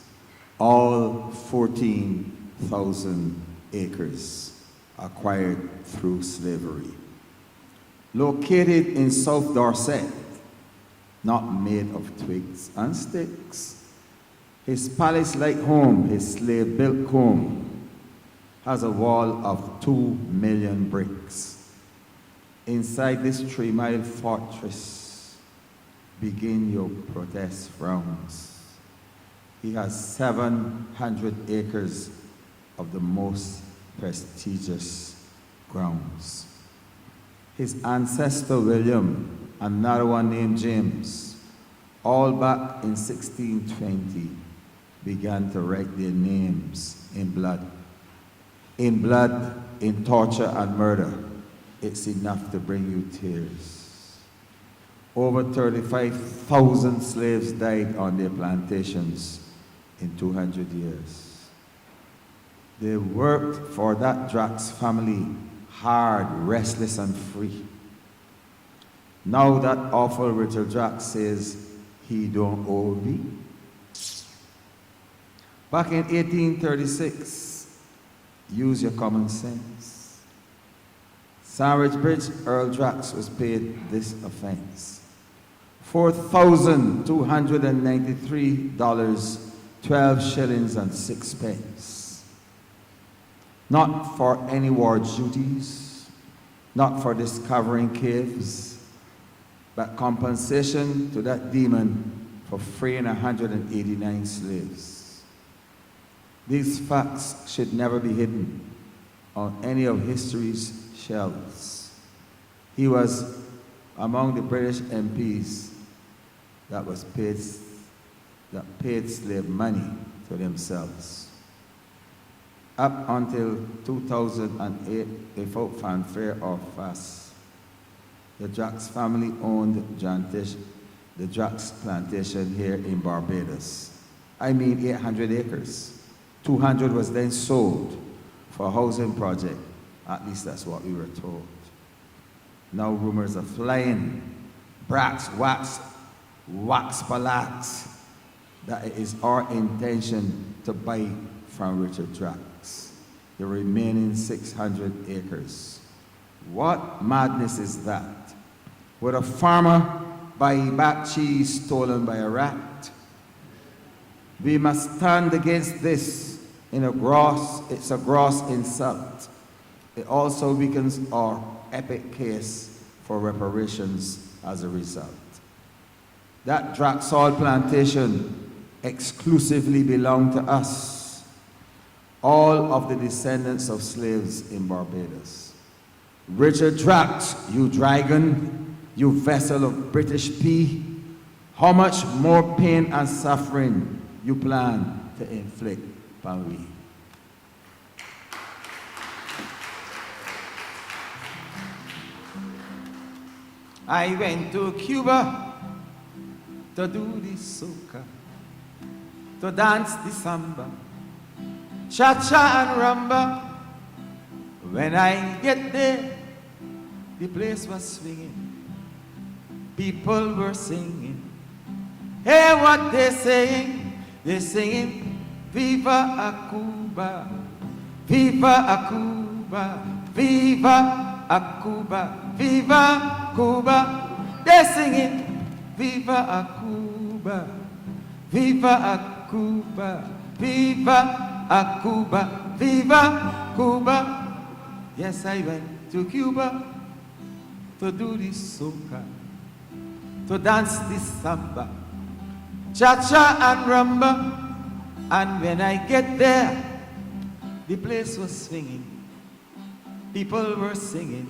all 14,000 acres acquired through slavery. Located in South Dorset, not made of twigs and sticks. His palace-like home, his slave-built home, has a wall of 2 million bricks. Inside this 3-mile fortress, begin your protest rounds. He has 700 acres of the most prestigious grounds. His ancestor William, another one named James, all back in 1620, began to write their names in blood. In blood, in torture and murder, it's enough to bring you tears. Over 35,000 slaves died on their plantations in 200 years. They worked for that Drax family hard, restless, and free. Now that awful Richard Drax says he don't owe me. Back in 1836, use your common sense. Sandwich Bridge Earl Drax was paid this offense. $4,293, 12 shillings and 6 pence. Not for any war duties, not for discovering caves, but compensation to that demon for freeing 189 slaves. These facts should never be hidden on any of history's shelves. He was among the British MPs that paid slave money to themselves. Up until 2008, without fanfare or fuss, the Drax family owned Jantish the Drax plantation here in Barbados. I mean 800 acres. 200 was then sold for a housing project. At least that's what we were told. Now rumors are flying. Brax, wax for lax. That it is our intention to buy from Richard Drax the remaining 600 acres. What madness is that? Would a farmer buy back cheese stolen by a rat? We must stand against this it's a gross insult. It also weakens our epic case for reparations as a result. That Draxall plantation exclusively belonged to us, all of the descendants of slaves in Barbados. Richard Drax, you dragon, you vessel of British pea, how much more pain and suffering you plan to inflict upon we? I went to Cuba to do the soca, to dance the samba, cha-cha and rumba. When I get there, the place was swinging, people were singing. Hey, what they saying? They're singing, Viva a Cuba, Viva a Cuba, Viva a Cuba, Viva Cuba. They're singing, Viva a Cuba, Viva a Cuba, Viva a Cuba, Viva Cuba. Yes, I went to Cuba to do the soca, to dance the samba, cha-cha and rumba. And when I get there, the place was swinging, people were singing.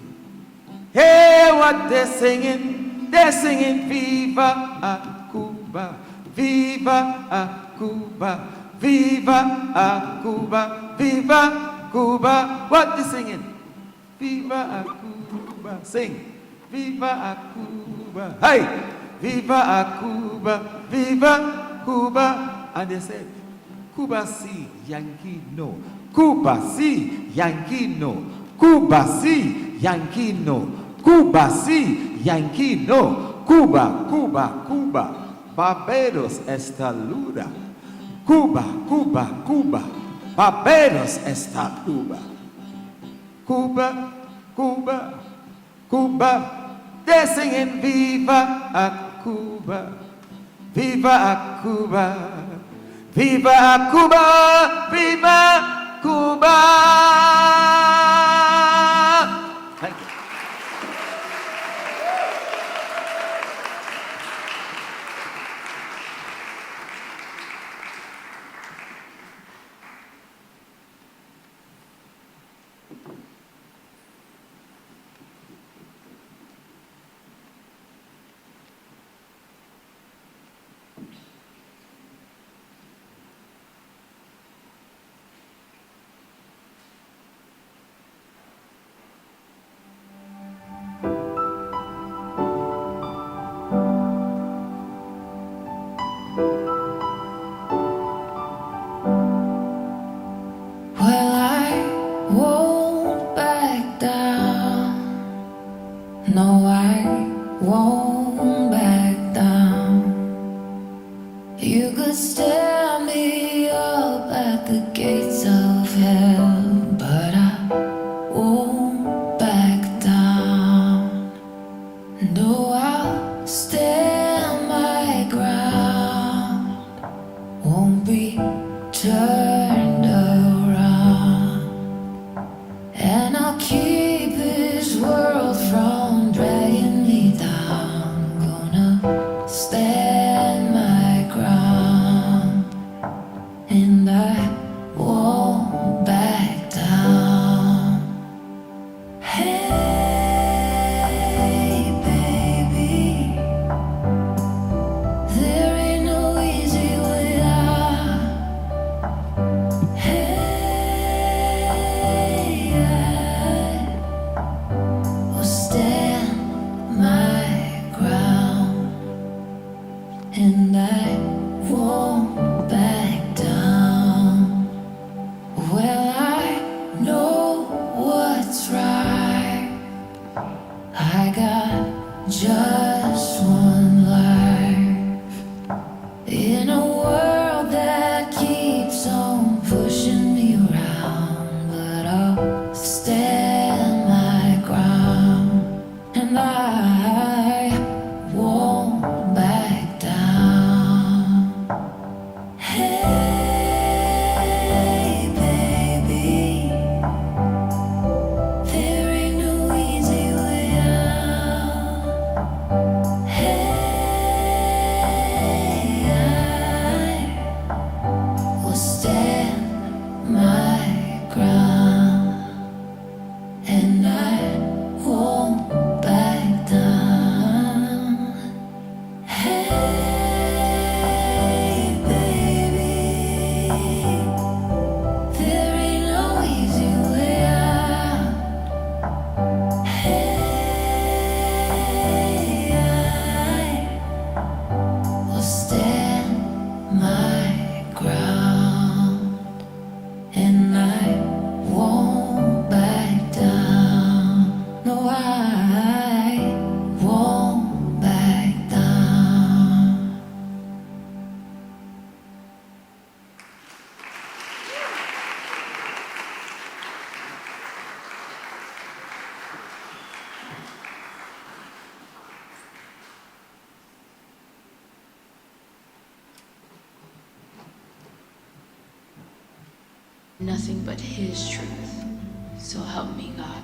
Hey, what they're singing? They're singing, Viva a Cuba, Viva a Cuba, Viva a Cuba, Viva Cuba. What they singing? Viva a Cuba. Sing, Viva a Cuba. Hey, Viva a Cuba, Viva Cuba. And they said, Cuba si, Yankee no. Cuba si, Yankee no. Cuba si, Yankee no. Cuba si, Yankee no. Cuba, Cuba, Cuba. Barbados estaluda. Cuba, Cuba, Cuba. Barbados estaluda. Cuba, Cuba, Cuba. They're singing Viva a Cuba, Viva a Cuba, Viva a Cuba, Viva Cuba. Thank you. and I won't back down. Well, I know what's right. I got just one life in a world that keeps on pushing me around, but I'll stand my ground, and I won't back down. Hey, baby, there ain't no easy way out. Hey, I will stand my ground, and I won't back down. Hey, baby, there ain't no easy way out. Hey, I will stand my ground, and I won't back down. No, I won't back down. Nothing but His truth. So help me, God.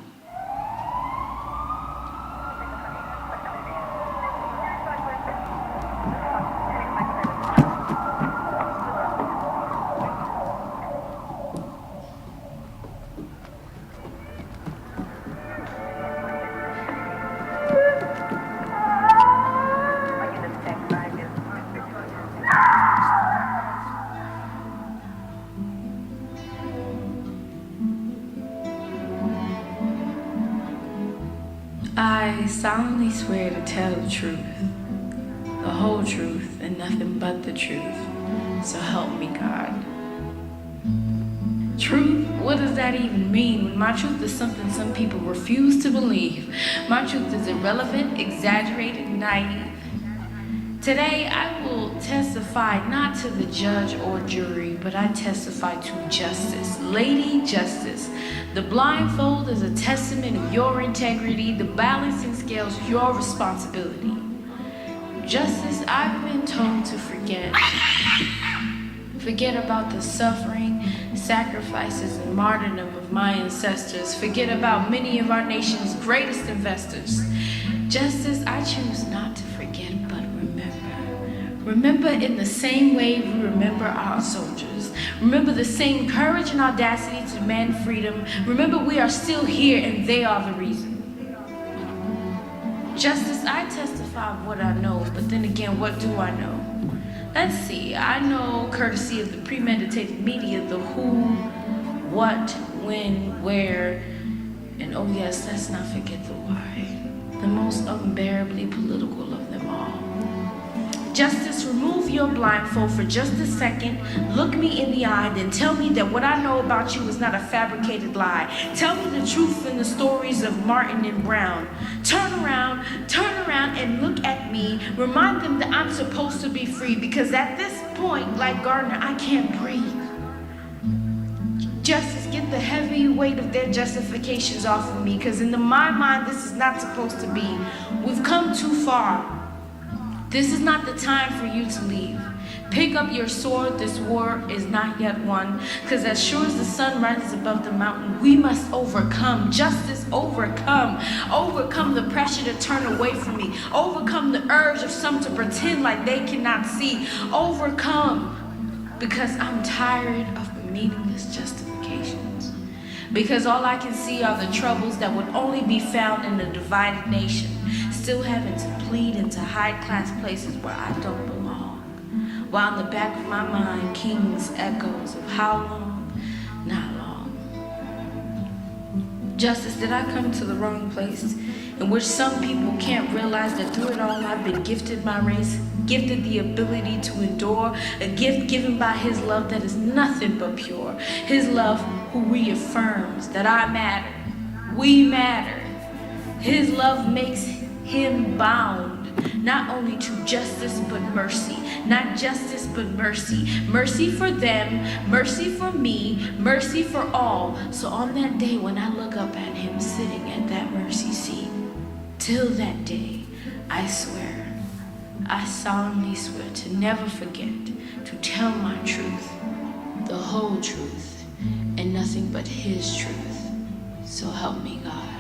I solemnly swear to tell the truth, the whole truth, and nothing but the truth. So help me, God. Truth? What does that even mean when my truth is something some people refuse to believe? My truth is irrelevant, exaggerated, naive. Today, I will testify not to the judge or jury, but I testify to justice. Lady Justice, the blindfold is a testament of your integrity. The balancing scales your responsibility. Justice, I've been told to forget. Forget about the suffering, sacrifices, and martyrdom of my ancestors. Forget about many of our nation's greatest investors. Justice, I choose not to forget, but remember. Remember in the same way we remember our soldiers. Remember the same courage and audacity to demand freedom. Remember we are still here and they are the reason. Justice, I testify of what I know, but then again, what do I know? Let's see, I know, courtesy of the premeditated media, the who, what, when, where, and oh yes, let's not forget the why. The most unbearably political of them all. Justice, remove your blindfold for just a second, look me in the eye, then tell me that what I know about you is not a fabricated lie. Tell me the truth in the stories of Martin and Brown. Turn around, and look at me. Remind them that I'm supposed to be free, because at this point, like Gardner, I can't breathe. Justice, get the heavy weight of their justifications off of me, because in my mind, this is not supposed to be. We've come too far. This is not the time for you to leave. Pick up your sword, this war is not yet won, because as sure as the sun rises above the mountain, we must overcome. Justice, overcome. Overcome the pressure to turn away from me. Overcome the urge of some to pretend like they cannot see. Overcome, because I'm tired of meaningless justifications. Because all I can see are the troubles that would only be found in a divided nation, still having to plead into high-class places where I don't belong. While in the back of my mind, King's echoes of how long, not long. Justice, did I come to the wrong place? in which some people can't realize that through it all I've been gifted my race, gifted the ability to endure, a gift given by his love that is nothing but pure. His love who reaffirms that I matter, we matter. His love makes him bound, not only to justice but mercy, not justice but mercy. Mercy for them, mercy for me, mercy for all. So on that day when I look up at him sitting at that mercy seat, till that day, I swear, I solemnly swear to never forget, to tell my truth, the whole truth, and nothing but his truth. So help me God.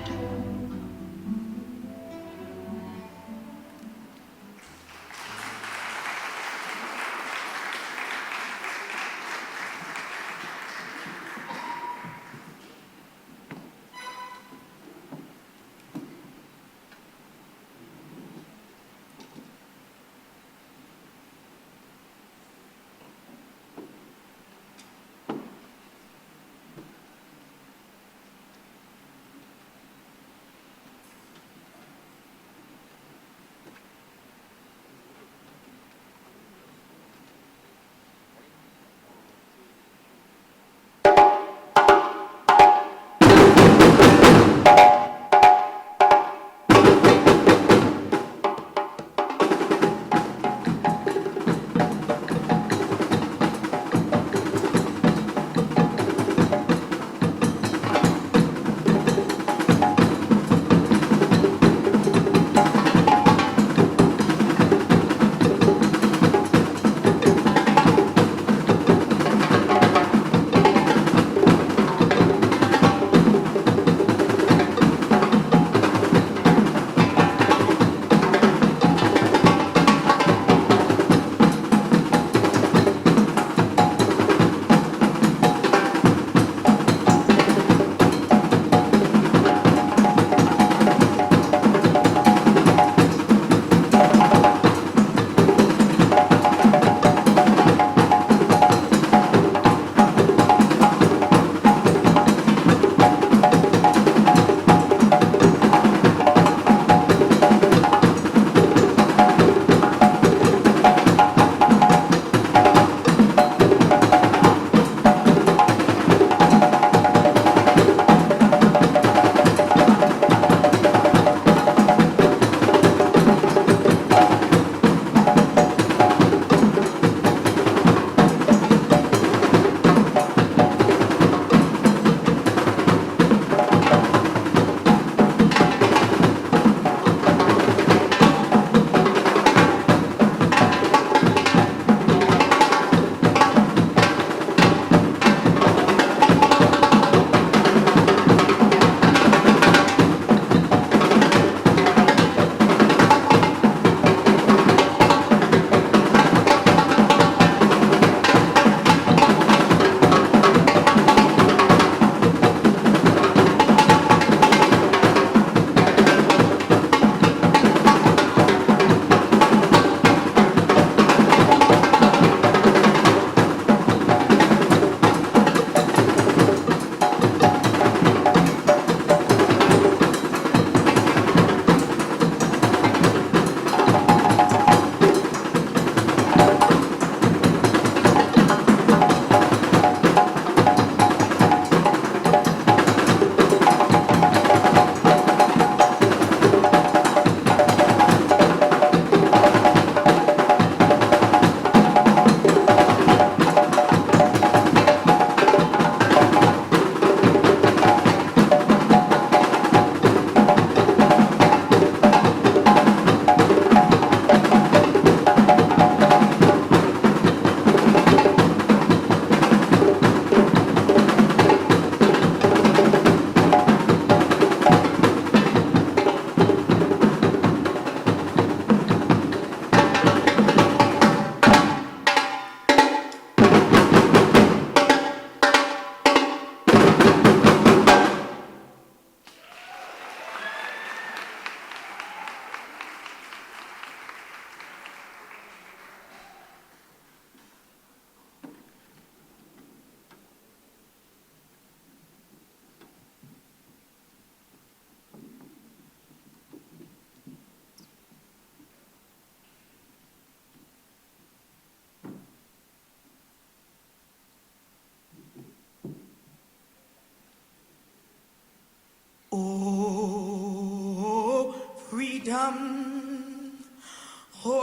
Oh,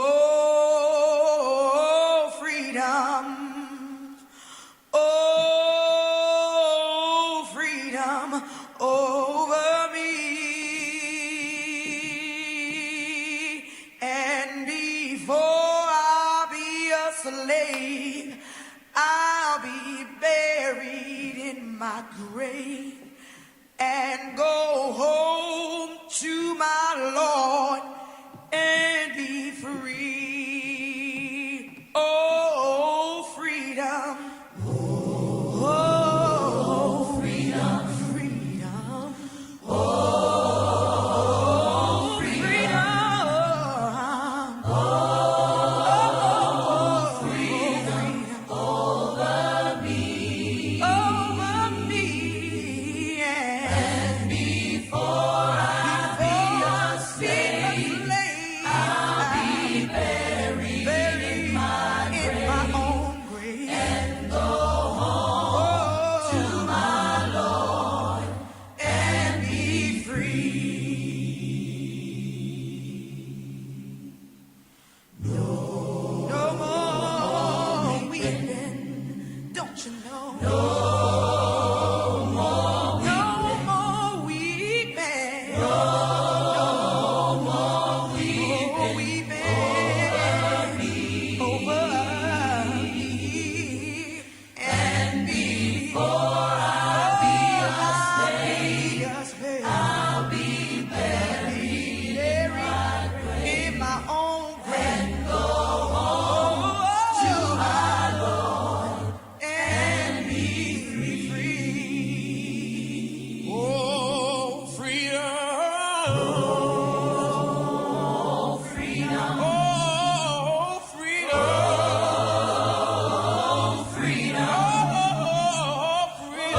freedom. Oh, freedom over me. And before I'll be a slave, I'll be buried in my grave and go home to my Lord and be free. Oh, freedom. Oh, freedom. Freedom. Oh, freedom. Oh, freedom over me. Over me. And before I be a slave, I'll be buried in my own grave and go home to my Lord and be free. No more weeping, don't you know? No more weeping. No more weeping over me. And before I be a slave, I'll be buried in my own grave and go home to my Lord and be free. Oh, freedom. Oh, freedom. Oh, freedom. Oh, freedom. Oh, freedom.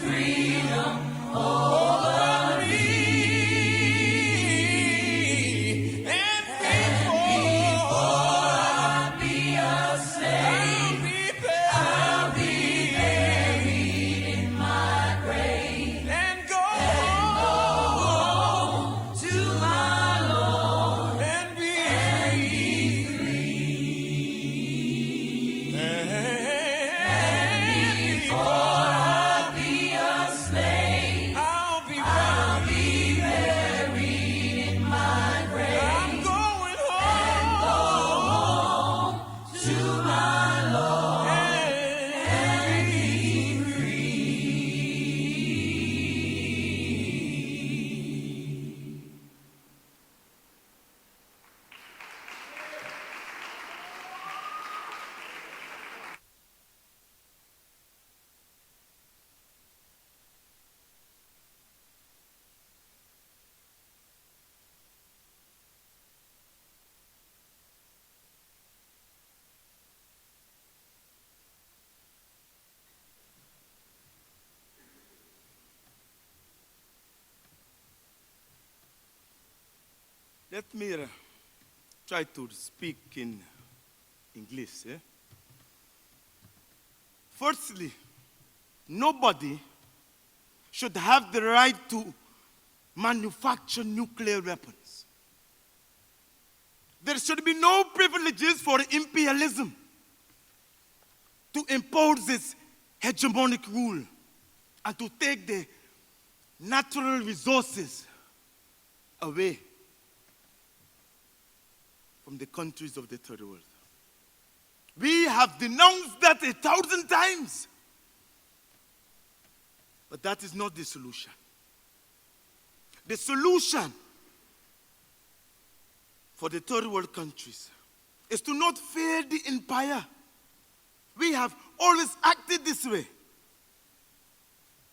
Freedom over me. And before I be a slave, I'll be buried in my grave and go home to my Lord and be free. And before I be a slave, I'll be buried in my grave. I'm going home to my Lord and be free. Let me try to speak in English. Firstly, nobody should have the right to manufacture nuclear weapons. There should be no privileges for imperialism to impose its hegemonic rule and to take the natural resources away from the countries of the third world. We have denounced that 1,000 times. But that is not the solution. The solution for the third world countries is to not fear the empire. We have always acted this way.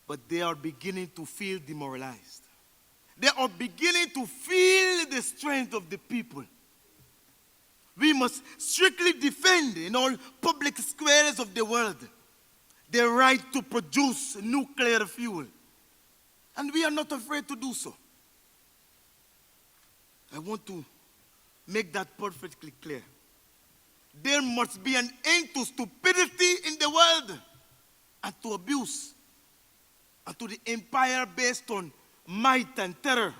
But they are beginning to feel demoralized. They are beginning to feel the strength of the people. We must strictly defend in all public squares of the world the right to produce nuclear fuel. And we are not afraid to do so. I want to make that perfectly clear. There must be an end to stupidity in the world and to abuse and to the empire based on might and terror.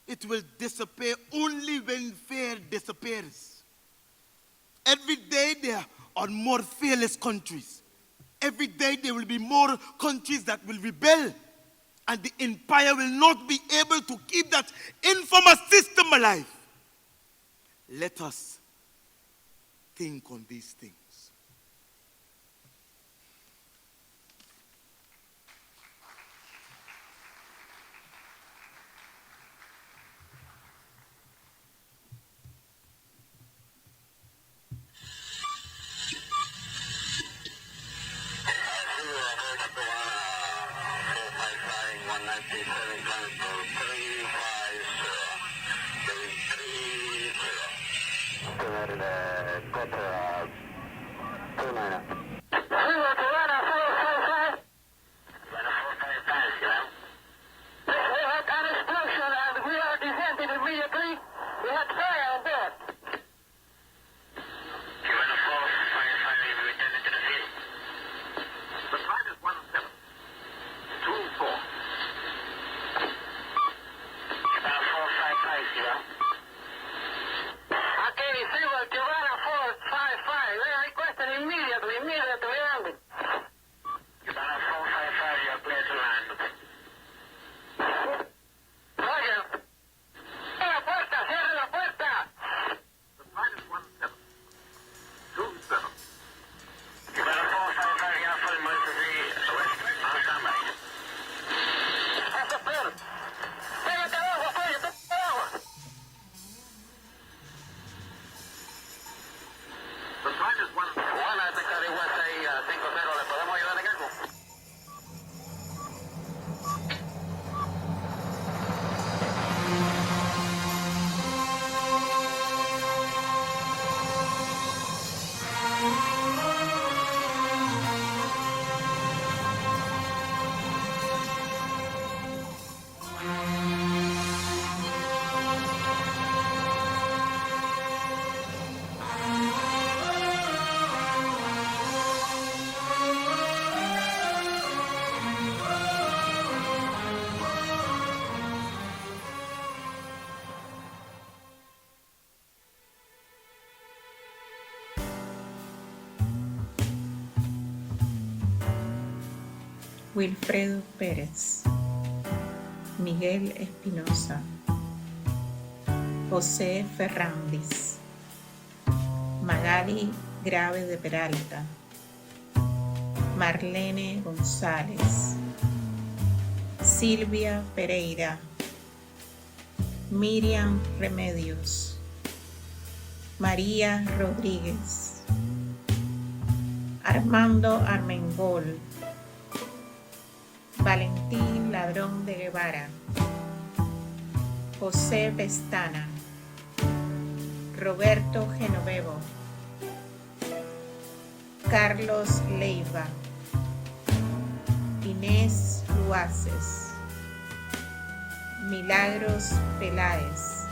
it will disappear only when fear disappears. Every day there are more fearless countries. Every day there will be more countries that will rebel. And the empire will not be able to keep that infamous system alive. Let us think on these things. Wilfredo Pérez, Miguel Espinosa, José Ferrandis, Magali Grave de Peralta, Marlene González, Silvia Pereira, Miriam Remedios, María Rodríguez, Armando Armengol, Valentín Ladrón de Guevara, José Pestana, Roberto Genovevo, Carlos Leiva, Inés Luaces, Milagros Peláez,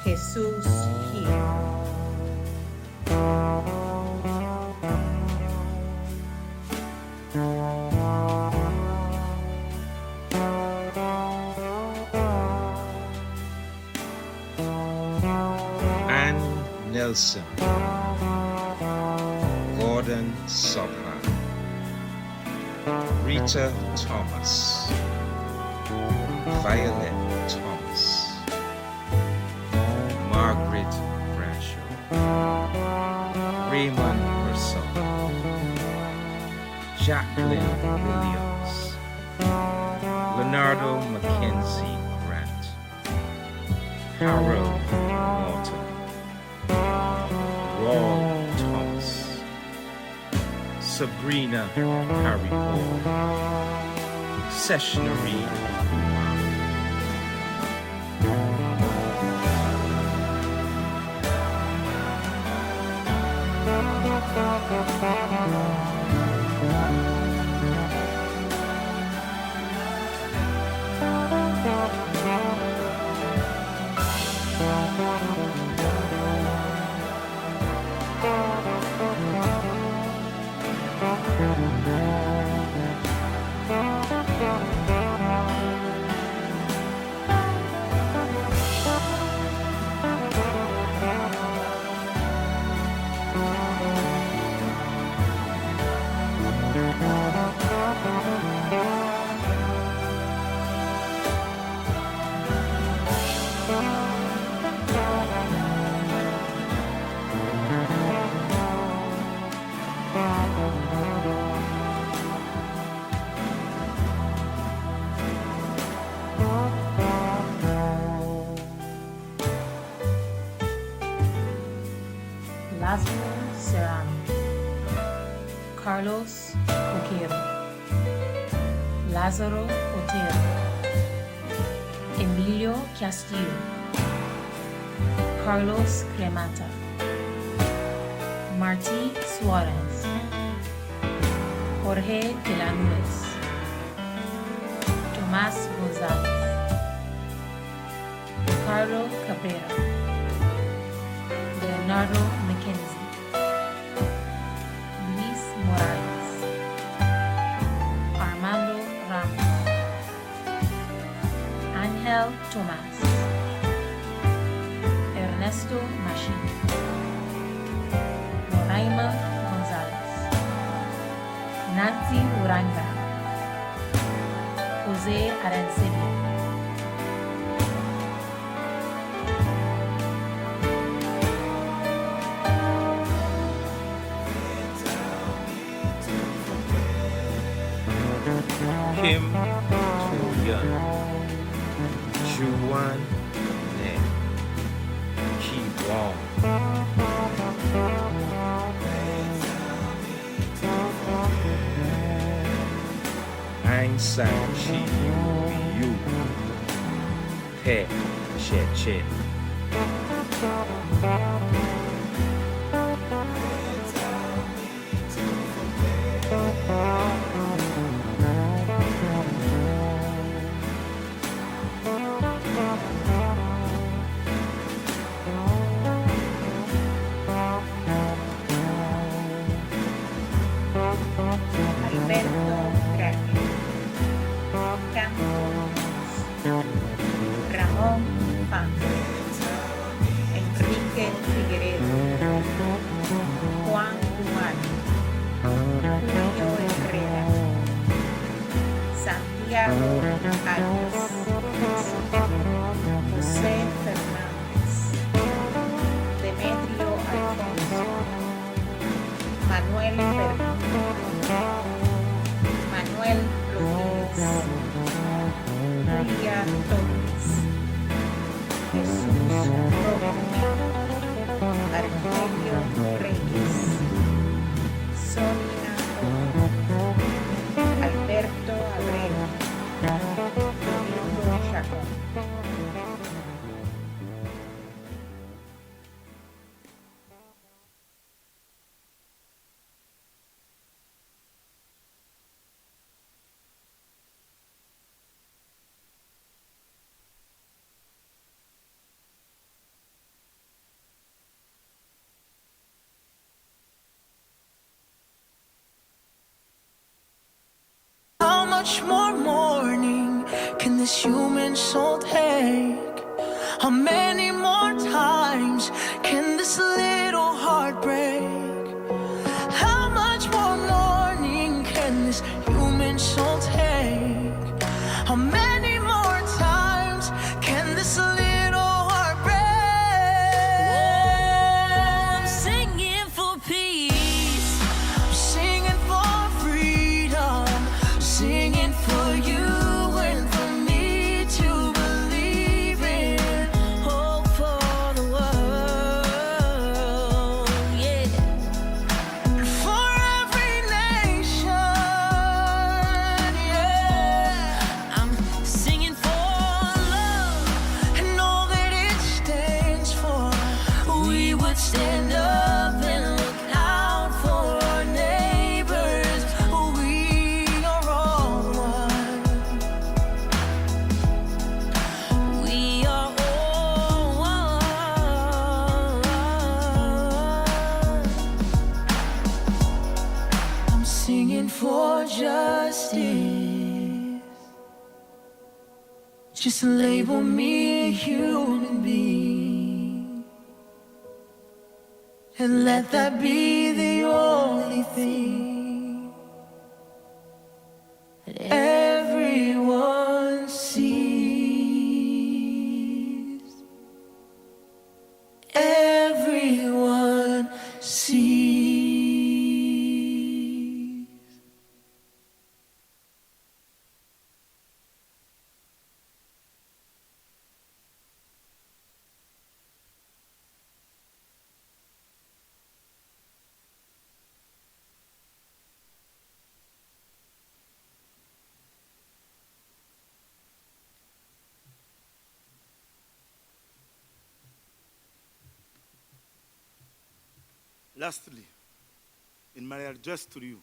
Jesús Gil. Nelson, Gordon Sobhan, Rita Thomas, Violet Thomas, Margaret Bradshaw, Raymond Purcell, Jacqueline Williams, Leonardo Mackenzie Grant, Harold Morton, Raul Thomas, Sabrina Haribol, Sessionary Lázaro Serrano, Carlos Oquero, Lázaro Otero, Emilio Castillo, Carlos Cremata, Martí Suárez, Jorge de la Nubes, Tomás González, Ricardo Cabrera, Leonardo Mackenzie, Luis Morales, Armando Ramos, Ángel Tomás, Ernesto Machín, Roraima González, Nancy Uranga, José Arancibia, Kim Tuyan, Juan Ne, Ki Wong, Aung San Suu Kyi, Pe Che Che, Alberto Graña, Campos, Ramón Pan, Enrique Figueredo, Juan Humano, Julio Herrera, Santiago Arias, José Fernández, Demetrio Alfonso, Manuel Perdomo, Manuel Rodríguez, Julia Torres, Jesús Romero, Argelio Reyes, Sonia Oro, Alberto Abreu, Domingo Chacón. How much more mourning can this human soul take? How many more times can this little heart break? How much more mourning can this human soul take? How many more times can this little heart break? Oh, I'm singing for peace. I'm singing for freedom. Singing for you and for me to believe in hope for the world, yeah. And for every nation, yeah. I'm singing for love and all that it stands for. We would stand up and look out for our neighbors. We are all one. We are all one. I'm singing for justice. Just label me a human being, and let that be the only thing that everyone sees. Everyone sees. Lastly, in my address to you,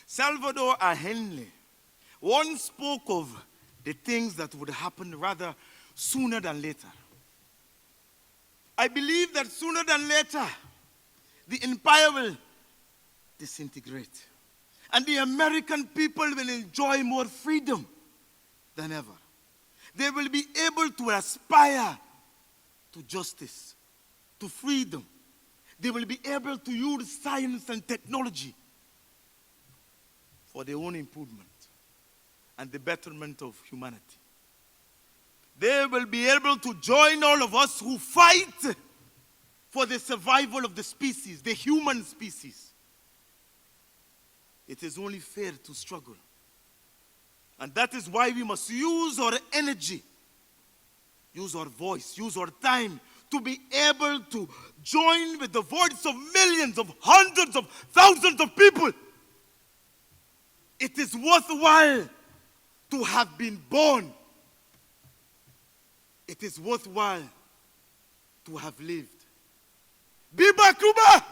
Salvador Allende once spoke of the things that would happen rather sooner than later. I believe that sooner than later, the empire will disintegrate. And the American people will enjoy more freedom than ever. They will be able to aspire to justice, to freedom. They will be able to use science and technology for their own improvement and the betterment of humanity. They will be able to join all of us who fight for the survival of the species, the human species. It is only fair to struggle. And that is why we must use our energy, use our voice, use our time to be able to join with the voice of millions, of hundreds of thousands of people. It is worthwhile to have been born. It is worthwhile to have lived. Viva Cuba!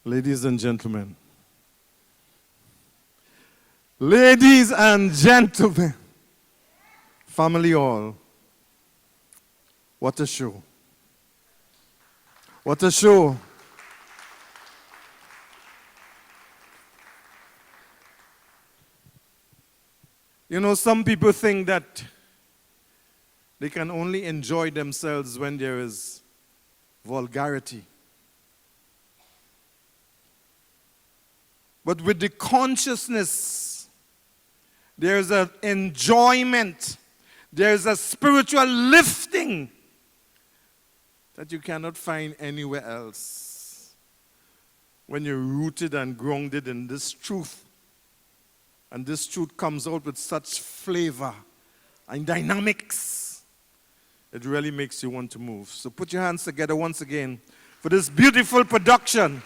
Ladies and gentlemen. Ladies and gentlemen. Family all. What a show. What a show. You know, some people think that they can only enjoy themselves when there is vulgarity. But with the consciousness, there's an enjoyment, there's a spiritual lifting that you cannot find anywhere else when you're rooted and grounded in this truth. And this truth comes out with such flavor and dynamics. It really makes you want to move. So put your hands together once again for this beautiful production.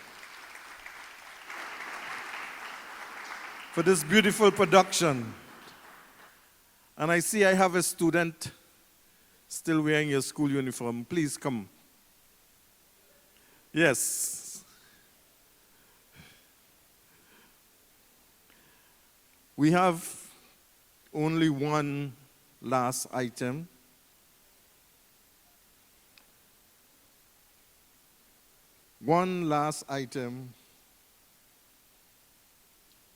For this beautiful production. And I see I have a student still wearing your school uniform. Please come. Yes. We have only one last item. One last item.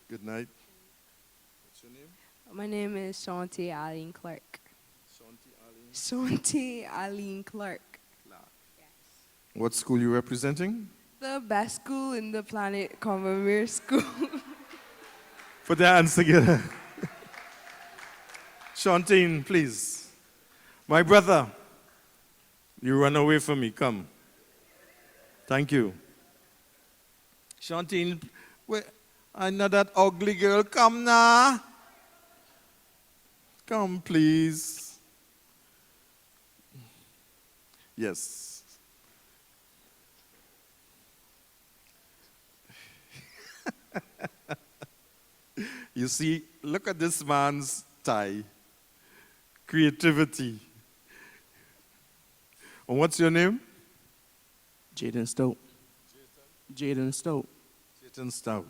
Good night. What's your name? My name is Shanti Aline Clark. Shanti Aline. Shanti Aline Clark. What school you representing? The best school in the planet, Commonwealth School. Put their hands together. Shantine, please. My brother, you run away from me. Come. Thank you. Shantine, wait. I know that ugly girl. Come now. Come, please. Yes. You see, look at this man's tie. Creativity. And what's your name? Jaden Stout. Jaden Stout. Jaden Stout.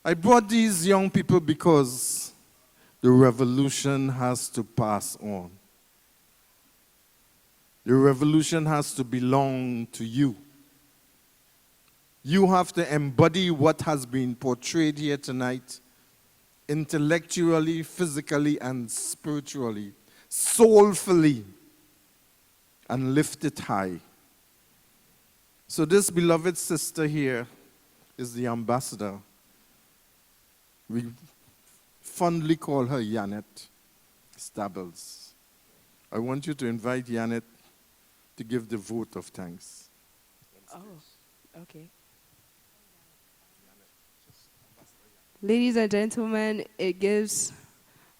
I brought these young people because the revolution has to pass on. The revolution has to belong to you. You have to embody what has been portrayed here tonight, intellectually, physically, and spiritually, soulfully, and lift it high. So this beloved sister here is the ambassador. We fondly call her Janet Stabbles. I want you to invite Janet to give the vote of thanks. Oh, okay. Ladies and gentlemen, it gives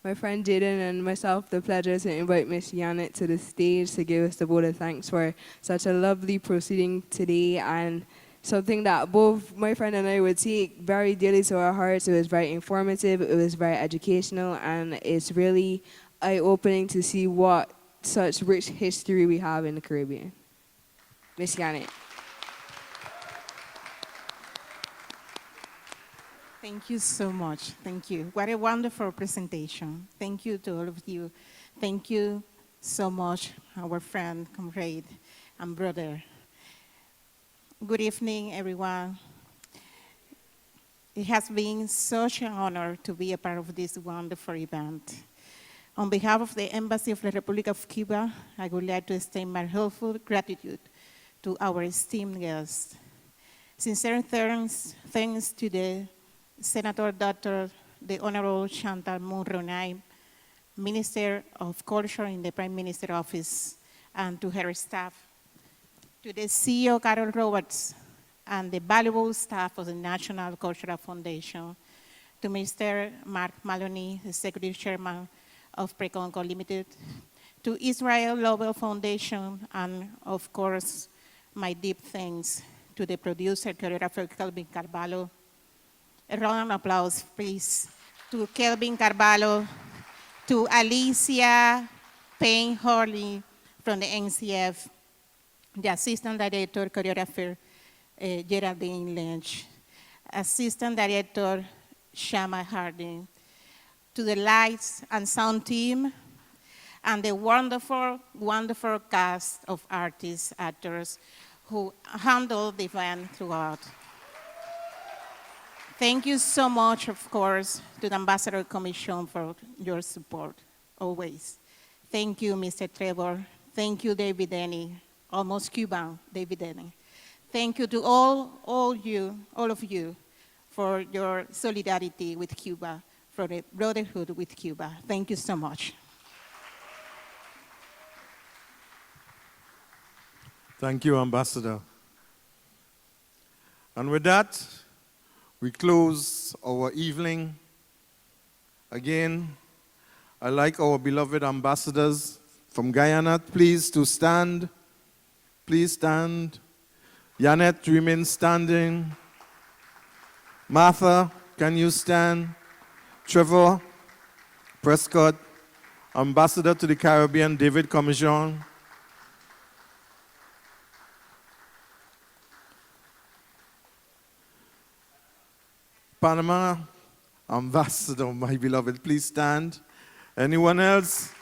my friend Jaden and myself the pleasure to invite Miss Janet to the stage to give us the vote of thanks for such a lovely proceeding today, and something that both my friend and I would take very dearly to our hearts. It was very informative, it was very educational, and it's really eye-opening to see what such rich history we have in the Caribbean. Miss Janet. Thank you so much. Thank you. What a wonderful presentation. Thank you to all of you. Thank you so much, our friend, comrade, and brother. Good evening, everyone. It has been such an honor to be a part of this wonderful event. On behalf of the Embassy of the Republic of Cuba, I would like to extend my heartfelt gratitude to our esteemed guests. Sincere thanks to the Senator Dr. the Honorable Chantal Munro-Nay, Minister of Culture in the Prime Minister's Office, and to her staff, to the CEO, Carol Roberts, and the valuable staff of the National Cultural Foundation, to Mr. Mark Maloney, Executive Chairman of Preconco Limited, to Israel Global Foundation, and of course, my deep thanks to the producer, choreographer Kelvin Carvalho. A round of applause, please, to Kelvin Carvalho, to Alicia Payne-Hurley from the NCF, the Assistant Director, Choreographer Geraldine Lynch, Assistant Director Shama Harding, to the Lights and Sound team, and the wonderful, wonderful cast of artists, actors who handled the event throughout. Thank you so much, of course, to the Ambassador Commission for your support, always. Thank you, Mr. Trevor. Thank you, David Denny, almost Cuban, David Denny. Thank you to all of you, for your solidarity with Cuba, for the brotherhood with Cuba. Thank you so much. Thank you, Ambassador. And with that, we close our evening. Again, I'd like our beloved ambassadors from Guyana, please to stand. Please stand. Janet, remain standing. Martha, can you stand? Trevor, Prescott, Ambassador to the Caribbean, David Commission. Panama, Ambassador, my beloved, please stand. Anyone else?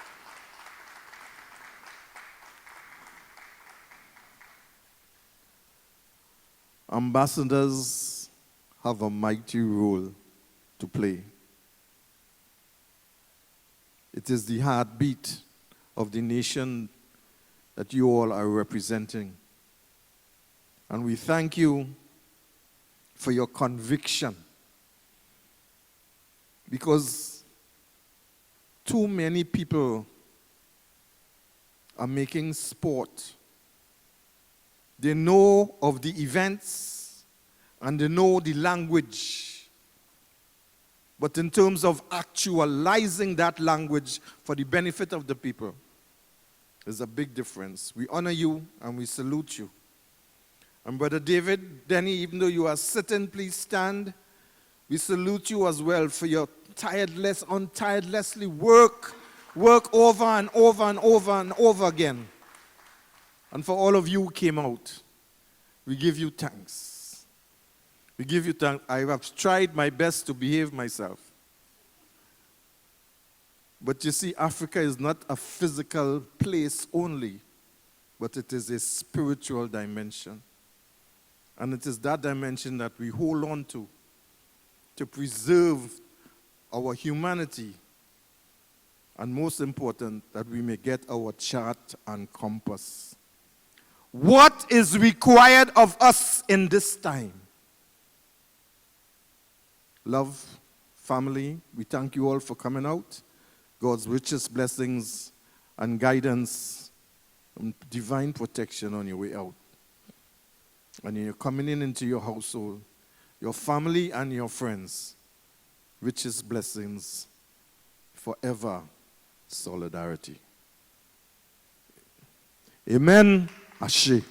Ambassadors have a mighty role to play. It is the heartbeat of the nation that you all are representing. And we thank you for your conviction, because too many people are making sport. They know of the events and they know the language. But in terms of actualizing that language for the benefit of the people, there's a big difference. We honor you and we salute you. And Brother David, Denny, even though you are sitting, please stand. We salute you as well for your untirelessly work over and over and over and over again. And for all of you who came out, we give you thanks. We give you thanks. I have tried my best to behave myself. But you see, Africa is not a physical place only, but it is a spiritual dimension. And it is that dimension that we hold on to preserve our humanity, and most important, that we may get our chart and compass. What is required of us in this time? Love, family, we thank you all for coming out. God's richest blessings and guidance and divine protection on your way out. And you're coming in into your household, your family and your friends. Richest blessings, forever solidarity. Amen. Ashe.